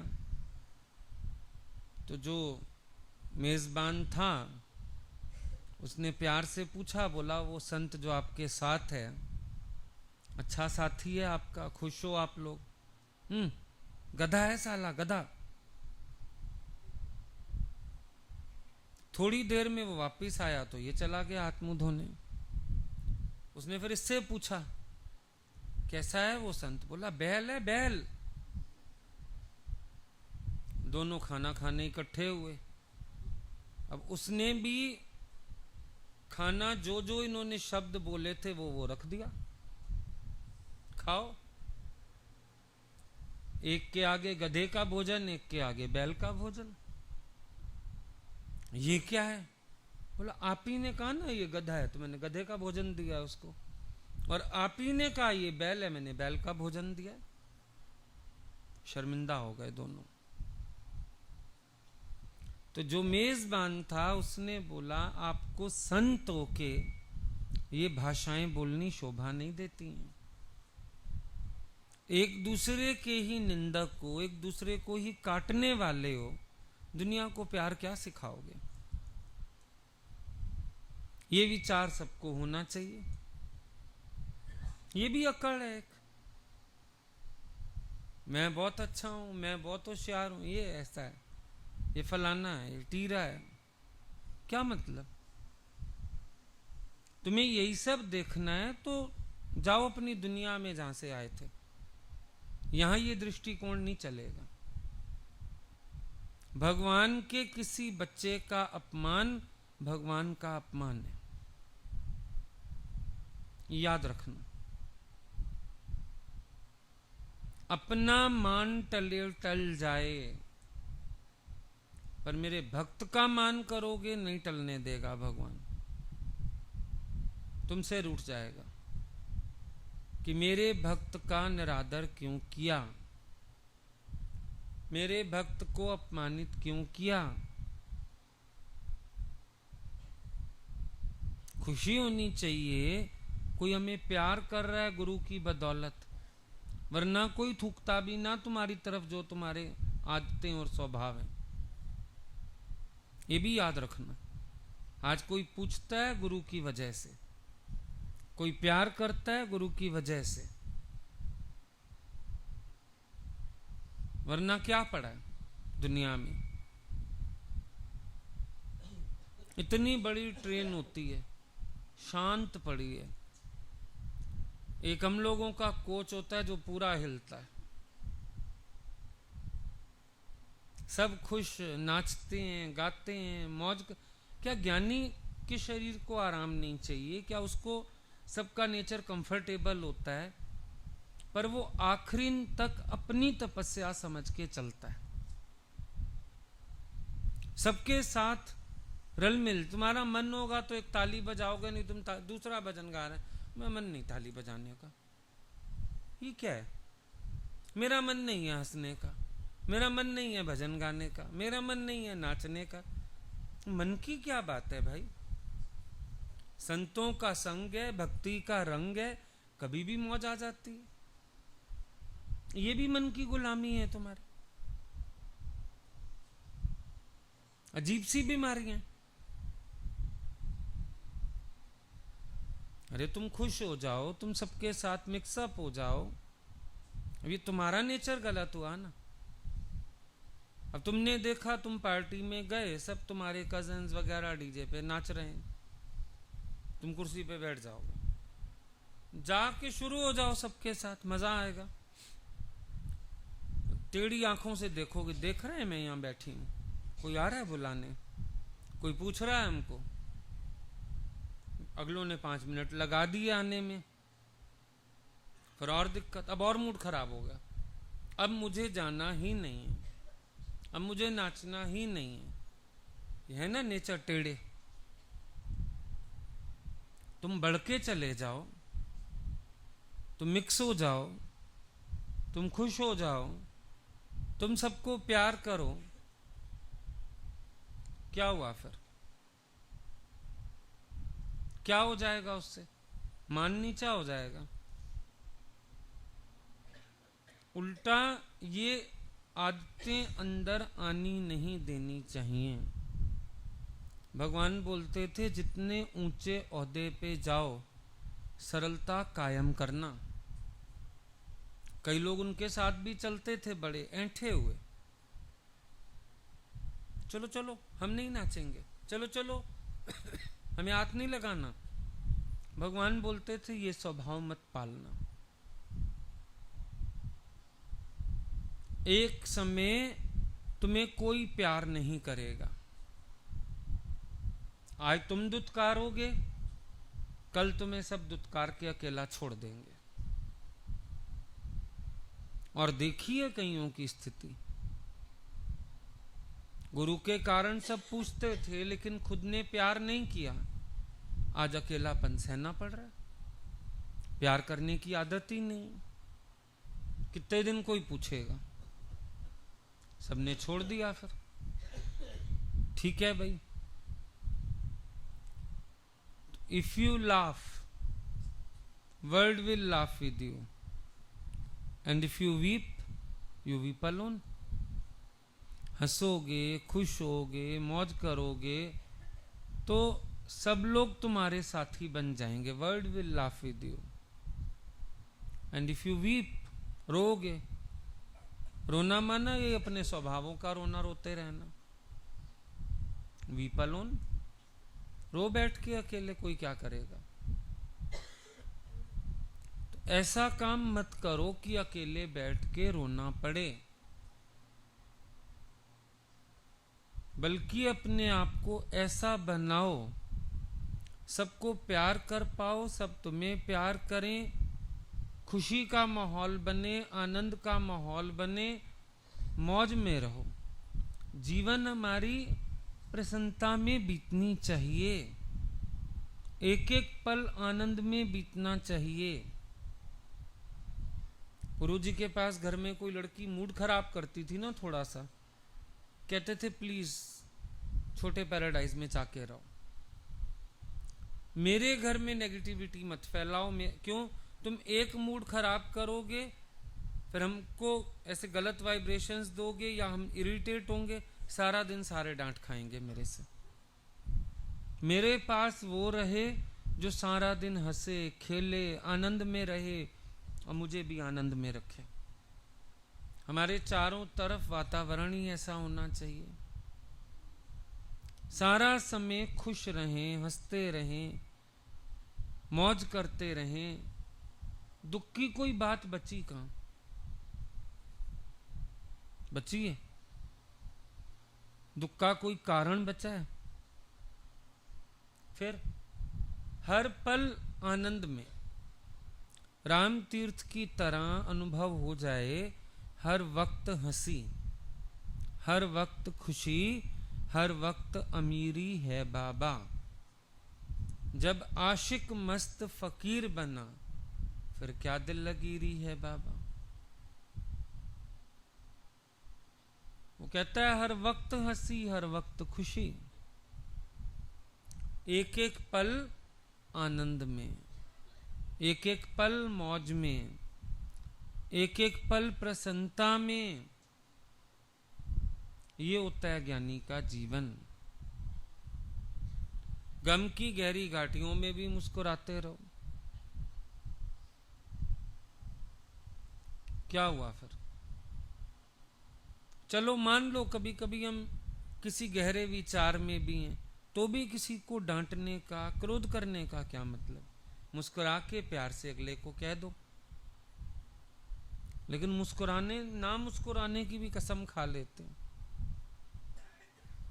तो जो मेजबान था उसने प्यार से पूछा, बोला वो संत जो आपके साथ है अच्छा साथी है आपका, खुश हो आप लोग? गधा है साला, गधा। थोड़ी देर में वो वापस आया तो ये चला गया हाथ मुंह धोने। उसने फिर इससे पूछा कैसा है वो संत? बोला बैल है, बैल। दोनों खाना खाने इकट्ठे हुए। अब उसने भी खाना जो जो इन्होंने शब्द बोले थे वो रख दिया, खाओ। एक के आगे गधे का भोजन, एक के आगे बैल का भोजन। ये क्या है? बोला आप ही ने कहा ना ये गधा है तो मैंने गधे का भोजन दिया उसको, और आप ही ने कहा ये बैल है, मैंने बैल का भोजन दिया। शर्मिंदा हो गए दोनों। तो जो मेजबान था उसने बोला आपको संत होके ये भाषाएं बोलनी शोभा नहीं देती हैं। एक दूसरे के ही निंदक को, एक दूसरे को ही काटने वाले हो, दुनिया को प्यार क्या सिखाओगे? ये विचार सबको होना चाहिए। ये भी अकड़ है एक, मैं बहुत अच्छा हूं, मैं बहुत होशियार हूं, ये ऐसा है, ये फलाना है, ये टीरा है। क्या मतलब? तुम्हें यही सब देखना है तो जाओ अपनी दुनिया में जहां से आए थे, यहां ये दृष्टिकोण नहीं चलेगा। भगवान के किसी बच्चे का अपमान भगवान का अपमान है, याद रखना। अपना मान टले टल जाए, पर मेरे भक्त का मान करोगे नहीं टलने देगा भगवान, तुमसे रूठ जाएगा कि मेरे भक्त का निरादर क्यों किया, मेरे भक्त को अपमानित क्यों किया। खुशी होनी चाहिए कोई हमें प्यार कर रहा है गुरु की बदौलत, वरना कोई थूकता भी ना तुम्हारी तरफ जो तुम्हारे आदतें और स्वभाव हैं। ये भी याद रखना। आज कोई पूछता है गुरु की वजह से, कोई प्यार करता है गुरु की वजह से, वरना क्या पड़ा है दुनिया में। इतनी बड़ी ट्रेन होती है, शांत पड़ी है, एक हम लोगों का कोच होता है जो पूरा हिलता है, सब खुश, नाचते हैं, गाते हैं, मौज। क्या ज्ञानी के शरीर को आराम नहीं चाहिए? क्या उसको सबका नेचर कंफर्टेबल होता है? पर वो आखिरी तक अपनी तपस्या समझ के चलता है, सबके साथ रल मिल। तुम्हारा मन होगा तो एक ताली बजाओगे, नहीं तुम दूसरा भजन गा रहे हैं, मैं मन नहीं ताली बजाने का, ये क्या है? मेरा मन नहीं है हंसने का, मेरा मन नहीं है भजन गाने का, मेरा मन नहीं है नाचने का। मन की क्या बात है भाई? संतों का संग है, भक्ति का रंग है, कभी भी मौज आ जाती है। ये भी मन की गुलामी है तुम्हारी। अजीब सी बीमारियां। अरे तुम खुश हो जाओ, तुम सबके साथ मिक्सअप हो जाओ। अभी तुम्हारा नेचर गलत हुआ ना। अब तुमने देखा, तुम पार्टी में गए, सब तुम्हारे कजन्स वगैरह डीजे पे नाच रहे हैं, तुम कुर्सी पे बैठ जाओगे, जाके शुरू हो जाओ सबके साथ, मजा आएगा। टेढ़ी आंखों से देखोगे, देख रहे हैं मैं यहां बैठी हूं, कोई आ रहा है बुलाने, कोई पूछ रहा है हमको, अगलों ने 5 मिनट लगा दिए आने में, फिर और दिक्कत, अब और मूड खराब हो गया, अब मुझे जाना ही नहीं है, अब मुझे नाचना ही नहीं है। यह है ना नेचर टेढ़े। तुम बढ़ के चले जाओ, तुम मिक्स हो जाओ, तुम खुश हो जाओ, तुम सबको प्यार करो, क्या हुआ फिर? क्या हो जाएगा उससे? मान नीचा हो जाएगा। उल्टा ये आदतें अंदर आनी नहीं देनी चाहिए। भगवान बोलते थे, जितने ऊंचे ओहदे पे जाओ सरलता कायम करना। कई लोग उनके साथ भी चलते थे, बड़े ऐंठे हुए, चलो चलो हम नहीं नाचेंगे, चलो चलो हमें हाथ नहीं लगाना। भगवान बोलते थे, ये स्वभाव मत पालना। एक समय तुम्हें कोई प्यार नहीं करेगा। आज तुम दुत्कारोगे, कल तुम्हें सब दुत्कार के अकेला छोड़ देंगे। और देखिए कईयों की स्थिति, गुरु के कारण सब पूछते थे, लेकिन खुद ने प्यार नहीं किया, आज अकेलापन सहना पड़ रहा है। प्यार करने की आदत ही नहीं, कितने दिन कोई पूछेगा? सबने छोड़ दिया फिर। ठीक है भाई, if you laugh world will laugh with you, and if you weep alone. हंसोगे, खुश होगे, मौज करोगे तो सब लोग तुम्हारे साथी बन जाएंगे। World will laugh with you, and if you weep, रोगे, रोना माना ये अपने स्वभावों का रोना, रोते रहना। वीप अलोन, रो बैठ के अकेले, कोई क्या करेगा? तो ऐसा काम मत करो कि अकेले बैठ के रोना पड़े, बल्कि अपने आप को ऐसा बनाओ सबको प्यार कर पाओ, सब तुम्हें प्यार करें, खुशी का माहौल बने, आनंद का माहौल बने, मौज में रहो। जीवन हमारी प्रसन्नता में बीतनी चाहिए, एक एक पल आनंद में बीतना चाहिए। गुरु जी के पास घर में कोई लड़की मूड खराब करती थी ना थोड़ा सा, कहते थे प्लीज छोटे पैराडाइज में जाके रहो, मेरे घर में नेगेटिविटी मत फैलाओ। क्यों? तुम एक मूड खराब करोगे, फिर हमको ऐसे गलत वाइब्रेशंस दोगे या हम इरिटेट होंगे, सारा दिन सारे डांट खाएंगे मेरे से। मेरे पास वो रहे जो सारा दिन हंसे खेले आनंद में रहे और मुझे भी आनंद में रखे। हमारे चारों तरफ वातावरण ही ऐसा होना चाहिए, सारा समय खुश रहें, हंसते रहें, मौज करते रहें। दुख की कोई बात बची कहां? बची है? दुख का कोई कारण बचा है? फिर हर पल आनंद में राम तीर्थ की तरह अनुभव हो जाए। हर वक्त हंसी, हर वक्त खुशी, हर वक्त अमीरी है बाबा। जब आशिक मस्त फकीर बना, फिर क्या दिल लगीरी है बाबा। वो कहता है हर वक्त हंसी, हर वक्त खुशी, एक एक पल आनंद में, एक एक पल मौज में, एक एक पल प्रसन्नता में। ये होता है ज्ञानी का जीवन। गम की गहरी घाटियों में भी मुस्कुराते रहो। क्या हुआ फिर? चलो मान लो कभी कभी हम किसी गहरे विचार में भी हैं, तो भी किसी को डांटने का, क्रोध करने का क्या मतलब? मुस्कुरा के प्यार से अगले को कह दो। लेकिन मुस्कुराने ना मुस्कुराने की भी कसम खा लेते हैं।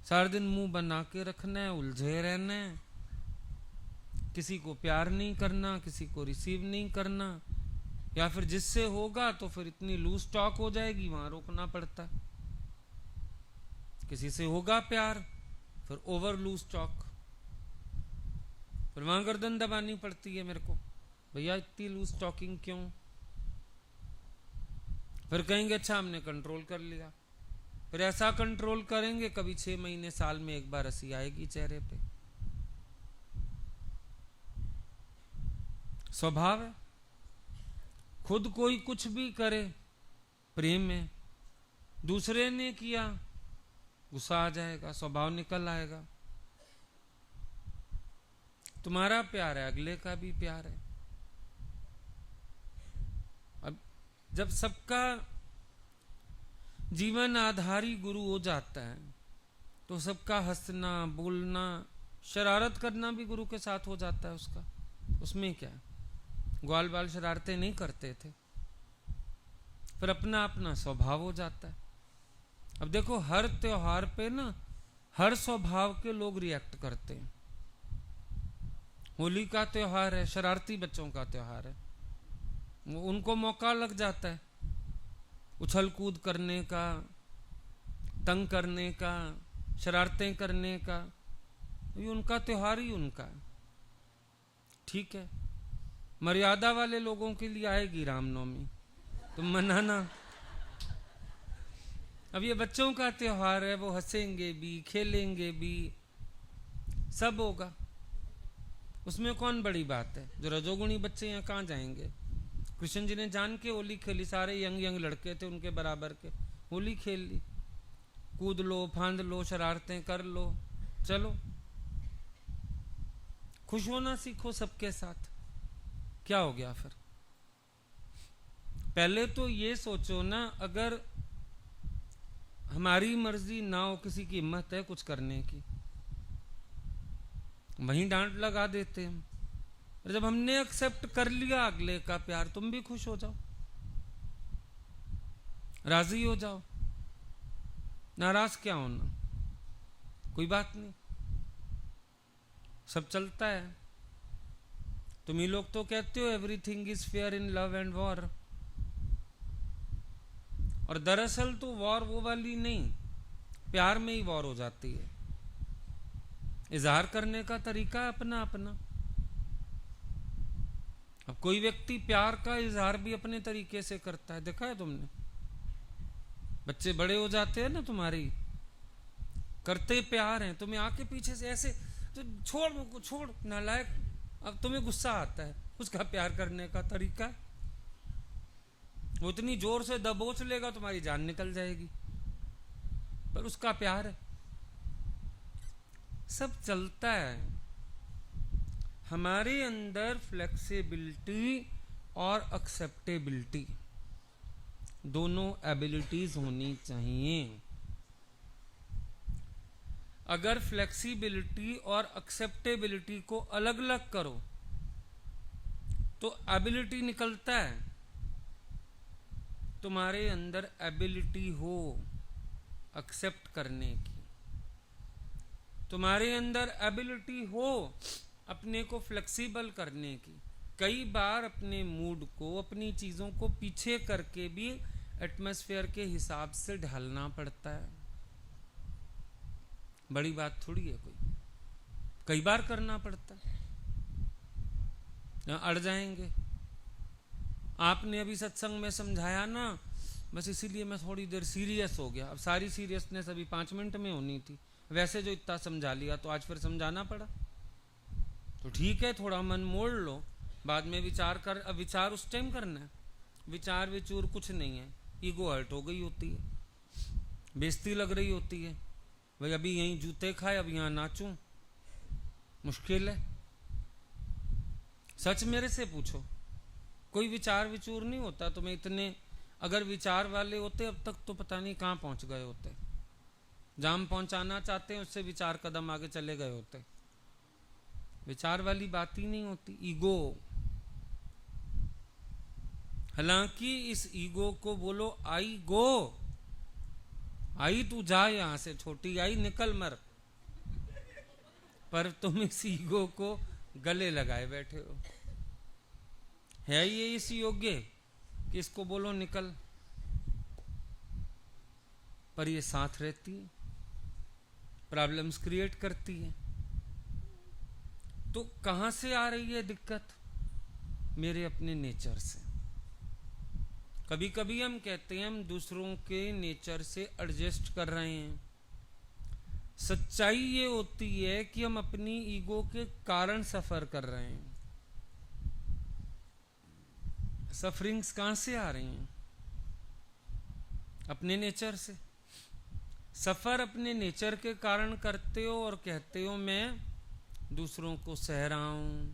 सारा दिन मुंह बना के रखना है, उलझे रहना है, किसी को प्यार नहीं करना, किसी को रिसीव नहीं करना, या फिर जिससे होगा तो फिर इतनी लूज टॉक हो जाएगी, वहां रोकना पड़ता है। किसी से होगा प्यार, फिर ओवर लूज टॉक, फिर वहां गर्दन दबानी पड़ती है मेरे को, भैया इतनी लूज टॉकिंग क्यों? फिर कहेंगे अच्छा हमने कंट्रोल कर लिया। फिर ऐसा कंट्रोल करेंगे, कभी 6 महीने साल में एक बार हंसी आएगी चेहरे पे। स्वभाव है। खुद कोई कुछ भी करे प्रेम में, दूसरे ने किया गुस्सा आ जाएगा, स्वभाव निकल आएगा। तुम्हारा प्यार है, अगले का भी प्यार है। अब जब सबका जीवन आधारी गुरु हो जाता है, तो सबका हंसना, बोलना, शरारत करना भी गुरु के साथ हो जाता है उसका। उसमें क्या है? ग्वाल बाल शरारतें नहीं करते थे, फिर अपना अपना स्वभाव हो जाता है। अब देखो हर त्योहार पे ना हर स्वभाव के लोग रिएक्ट करते हैं। होली का त्योहार है, शरारती बच्चों का त्योहार है, उनको मौका लग जाता है उछल कूद करने का, तंग करने का, शरारतें करने का। ये उनका त्योहार ही उनका है, ठीक है। मर्यादा वाले लोगों के लिए आएगी रामनवमी, तुम मनाना। अब ये बच्चों का त्योहार है, वो हंसेंगे भी, खेलेंगे भी, सब होगा। उसमें कौन बड़ी बात है? जो रजोगुणी बच्चे यहाँ कहाँ जाएंगे? कृष्ण जी ने जान के होली खेली, सारे यंग यंग लड़के थे उनके बराबर के, होली खेल ली। कूद लो, फांद लो, शरारतें कर लो, चलो खुश होना सीखो सबके साथ। क्या हो गया फिर? पहले तो ये सोचो ना, अगर हमारी मर्जी ना हो, किसी की हिम्मत है कुछ करने की, वहीं डांट लगा देते हम। जब हमने एक्सेप्ट कर लिया अगले का प्यार, तुम भी खुश हो जाओ, राजी हो जाओ, नाराज क्या होना? कोई बात नहीं, सब चलता है। तुम ही लोग तो कहते हो everything is fair in love and war, और दरअसल तो वॉर वो वाली नहीं, प्यार में ही वॉर हो जाती है। इजहार करने का तरीका अपना अपना। अब कोई व्यक्ति प्यार का इजहार भी अपने तरीके से करता है, देखा है तुमने? बच्चे बड़े हो जाते हैं ना तुम्हारी, करते प्यार हैं, तुम्हें आके पीछे से ऐसे तो छोड़ मुझको, छोड़ नालायक। अब तुम्हें गुस्सा आता है, उसका प्यार करने का तरीका, वो इतनी जोर से दबोच लेगा तुम्हारी जान निकल जाएगी, पर उसका प्यार है। सब चलता है। हमारे अंदर फ्लेक्सिबिलिटी और एक्सेप्टेबिलिटी दोनों एबिलिटीज होनी चाहिए। अगर फ्लेक्सिबिलिटी और एक्सेप्टेबिलिटी को अलग अलग करो तो एबिलिटी निकलता है। तुम्हारे अंदर एबिलिटी हो एक्सेप्ट करने की, तुम्हारे अंदर एबिलिटी हो अपने को फ्लेक्सिबल करने की। कई बार अपने मूड को, अपनी चीजों को पीछे करके भी एटमॉस्फेयर के हिसाब से ढलना पड़ता है। बड़ी बात थोड़ी है कोई, कई बार करना पड़ता है, अड़ जाएंगे। आपने अभी सत्संग में समझाया ना, बस इसीलिए मैं थोड़ी देर सीरियस हो गया। अब सारी सीरियसनेस अभी 5 मिनट में होनी थी, वैसे जो इतना समझा लिया तो आज फिर समझाना पड़ा। तो ठीक है, थोड़ा मन मोड़ लो, बाद में विचार कर। अब विचार उस टाइम करना है, विचार विचूर कुछ नहीं है। ईगो हर्ट हो गई होती है, बेइज्जती लग रही होती है, भाई अभी यहीं जूते खाए, अब यहां नाचूं, मुश्किल है। सच मेरे से पूछो, कोई विचार विचूर नहीं होता तो मैं इतने, अगर विचार वाले होते अब तक तो पता नहीं कहां पहुंच गए होते। जहां हम पहुंचाना चाहते हैं उससे विचार कदम आगे चले गए होते। विचार वाली बात ही नहीं होती, ईगो। हालांकि इस ईगो को बोलो आई गो, आई तू जा यहां से, छोटी आई निकल मर, पर तुम इस ईगो को गले लगाए बैठे हो। है ये इस योग्य कि इसको बोलो निकल, पर ये साथ रहती है, प्रॉब्लम्स क्रिएट करती है। तो कहां से आ रही है दिक्कत? मेरे अपने नेचर से। कभी कभी हम कहते हैं हम दूसरों के नेचर से एडजस्ट कर रहे हैं। सच्चाई ये होती है कि हम अपनी ईगो के कारण सफर कर रहे हैं। सफरिंग्स कहां से आ रही हैं? अपने नेचर से। सफर अपने नेचर के कारण करते हो और कहते हो मैं दूसरों को सह रहा हूं।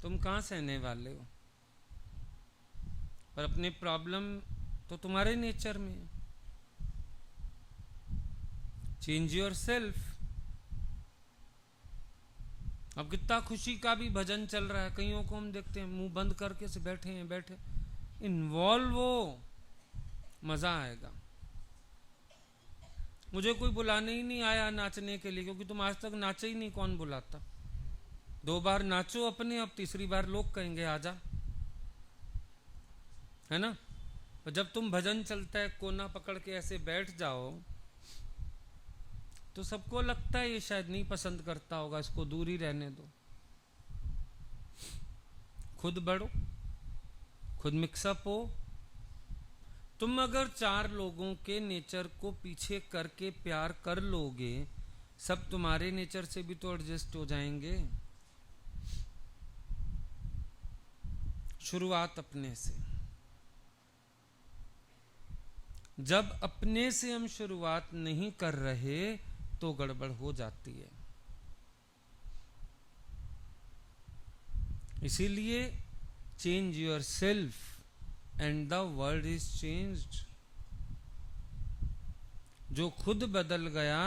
तुम कहां सहने वाले हो? पर अपने प्रॉब्लम तो तुम्हारे नेचर में है। Change your self. अब कितना खुशी का भी भजन चल रहा है, कईयों को हम देखते हैं मुंह बंद करके से बैठे। इन्वॉल्व हो, मजा आएगा। मुझे कोई बुलाने ही नहीं आया नाचने के लिए, क्योंकि तुम आज तक नाचे ही नहीं, कौन बुलाता। 2 बार नाचो अपने, अब तीसरी बार लोग कहेंगे आजा, है ना। तो जब तुम भजन चलता है कोना पकड़ के ऐसे बैठ जाओ तो सबको लगता है ये शायद नहीं पसंद करता होगा, इसको दूर ही रहने दो। खुद बढ़ो, खुद मिक्सअप हो। तुम अगर 4 लोगों के नेचर को पीछे करके प्यार कर लोगे, सब तुम्हारे नेचर से भी तो एडजस्ट हो जाएंगे। शुरुआत अपने से। जब अपने से हम शुरुआत नहीं कर रहे तो गड़बड़ हो जाती है। इसीलिए change your self and the world is changed. जो खुद बदल गया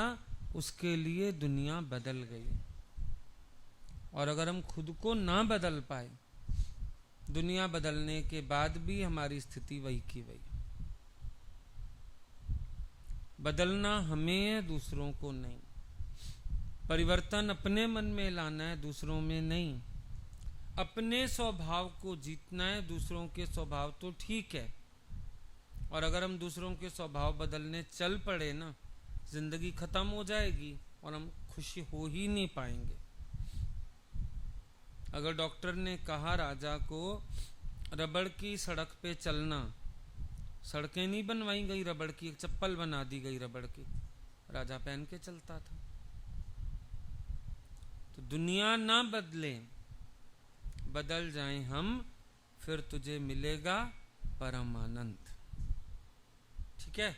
उसके लिए दुनिया बदल गई। और अगर हम खुद को ना बदल पाए, दुनिया बदलने के बाद भी हमारी स्थिति वही की वही। बदलना हमें है, दूसरों को नहीं। परिवर्तन अपने मन में लाना है, दूसरों में नहीं। अपने स्वभाव को जीतना है, दूसरों के स्वभाव तो ठीक है। और अगर हम दूसरों के स्वभाव बदलने चल पड़े ना, जिंदगी खत्म हो जाएगी और हम खुशी हो ही नहीं पाएंगे। अगर डॉक्टर ने कहा राजा को रबड़ की सड़क पे चलना, सड़कें नहीं बनवाई गई रबड़ की, एक चप्पल बना दी गई रबड़ की, राजा पहन के चलता था। तो दुनिया ना बदले, बदल जाएं हम, फिर तुझे मिलेगा परम आनंद। ठीक है।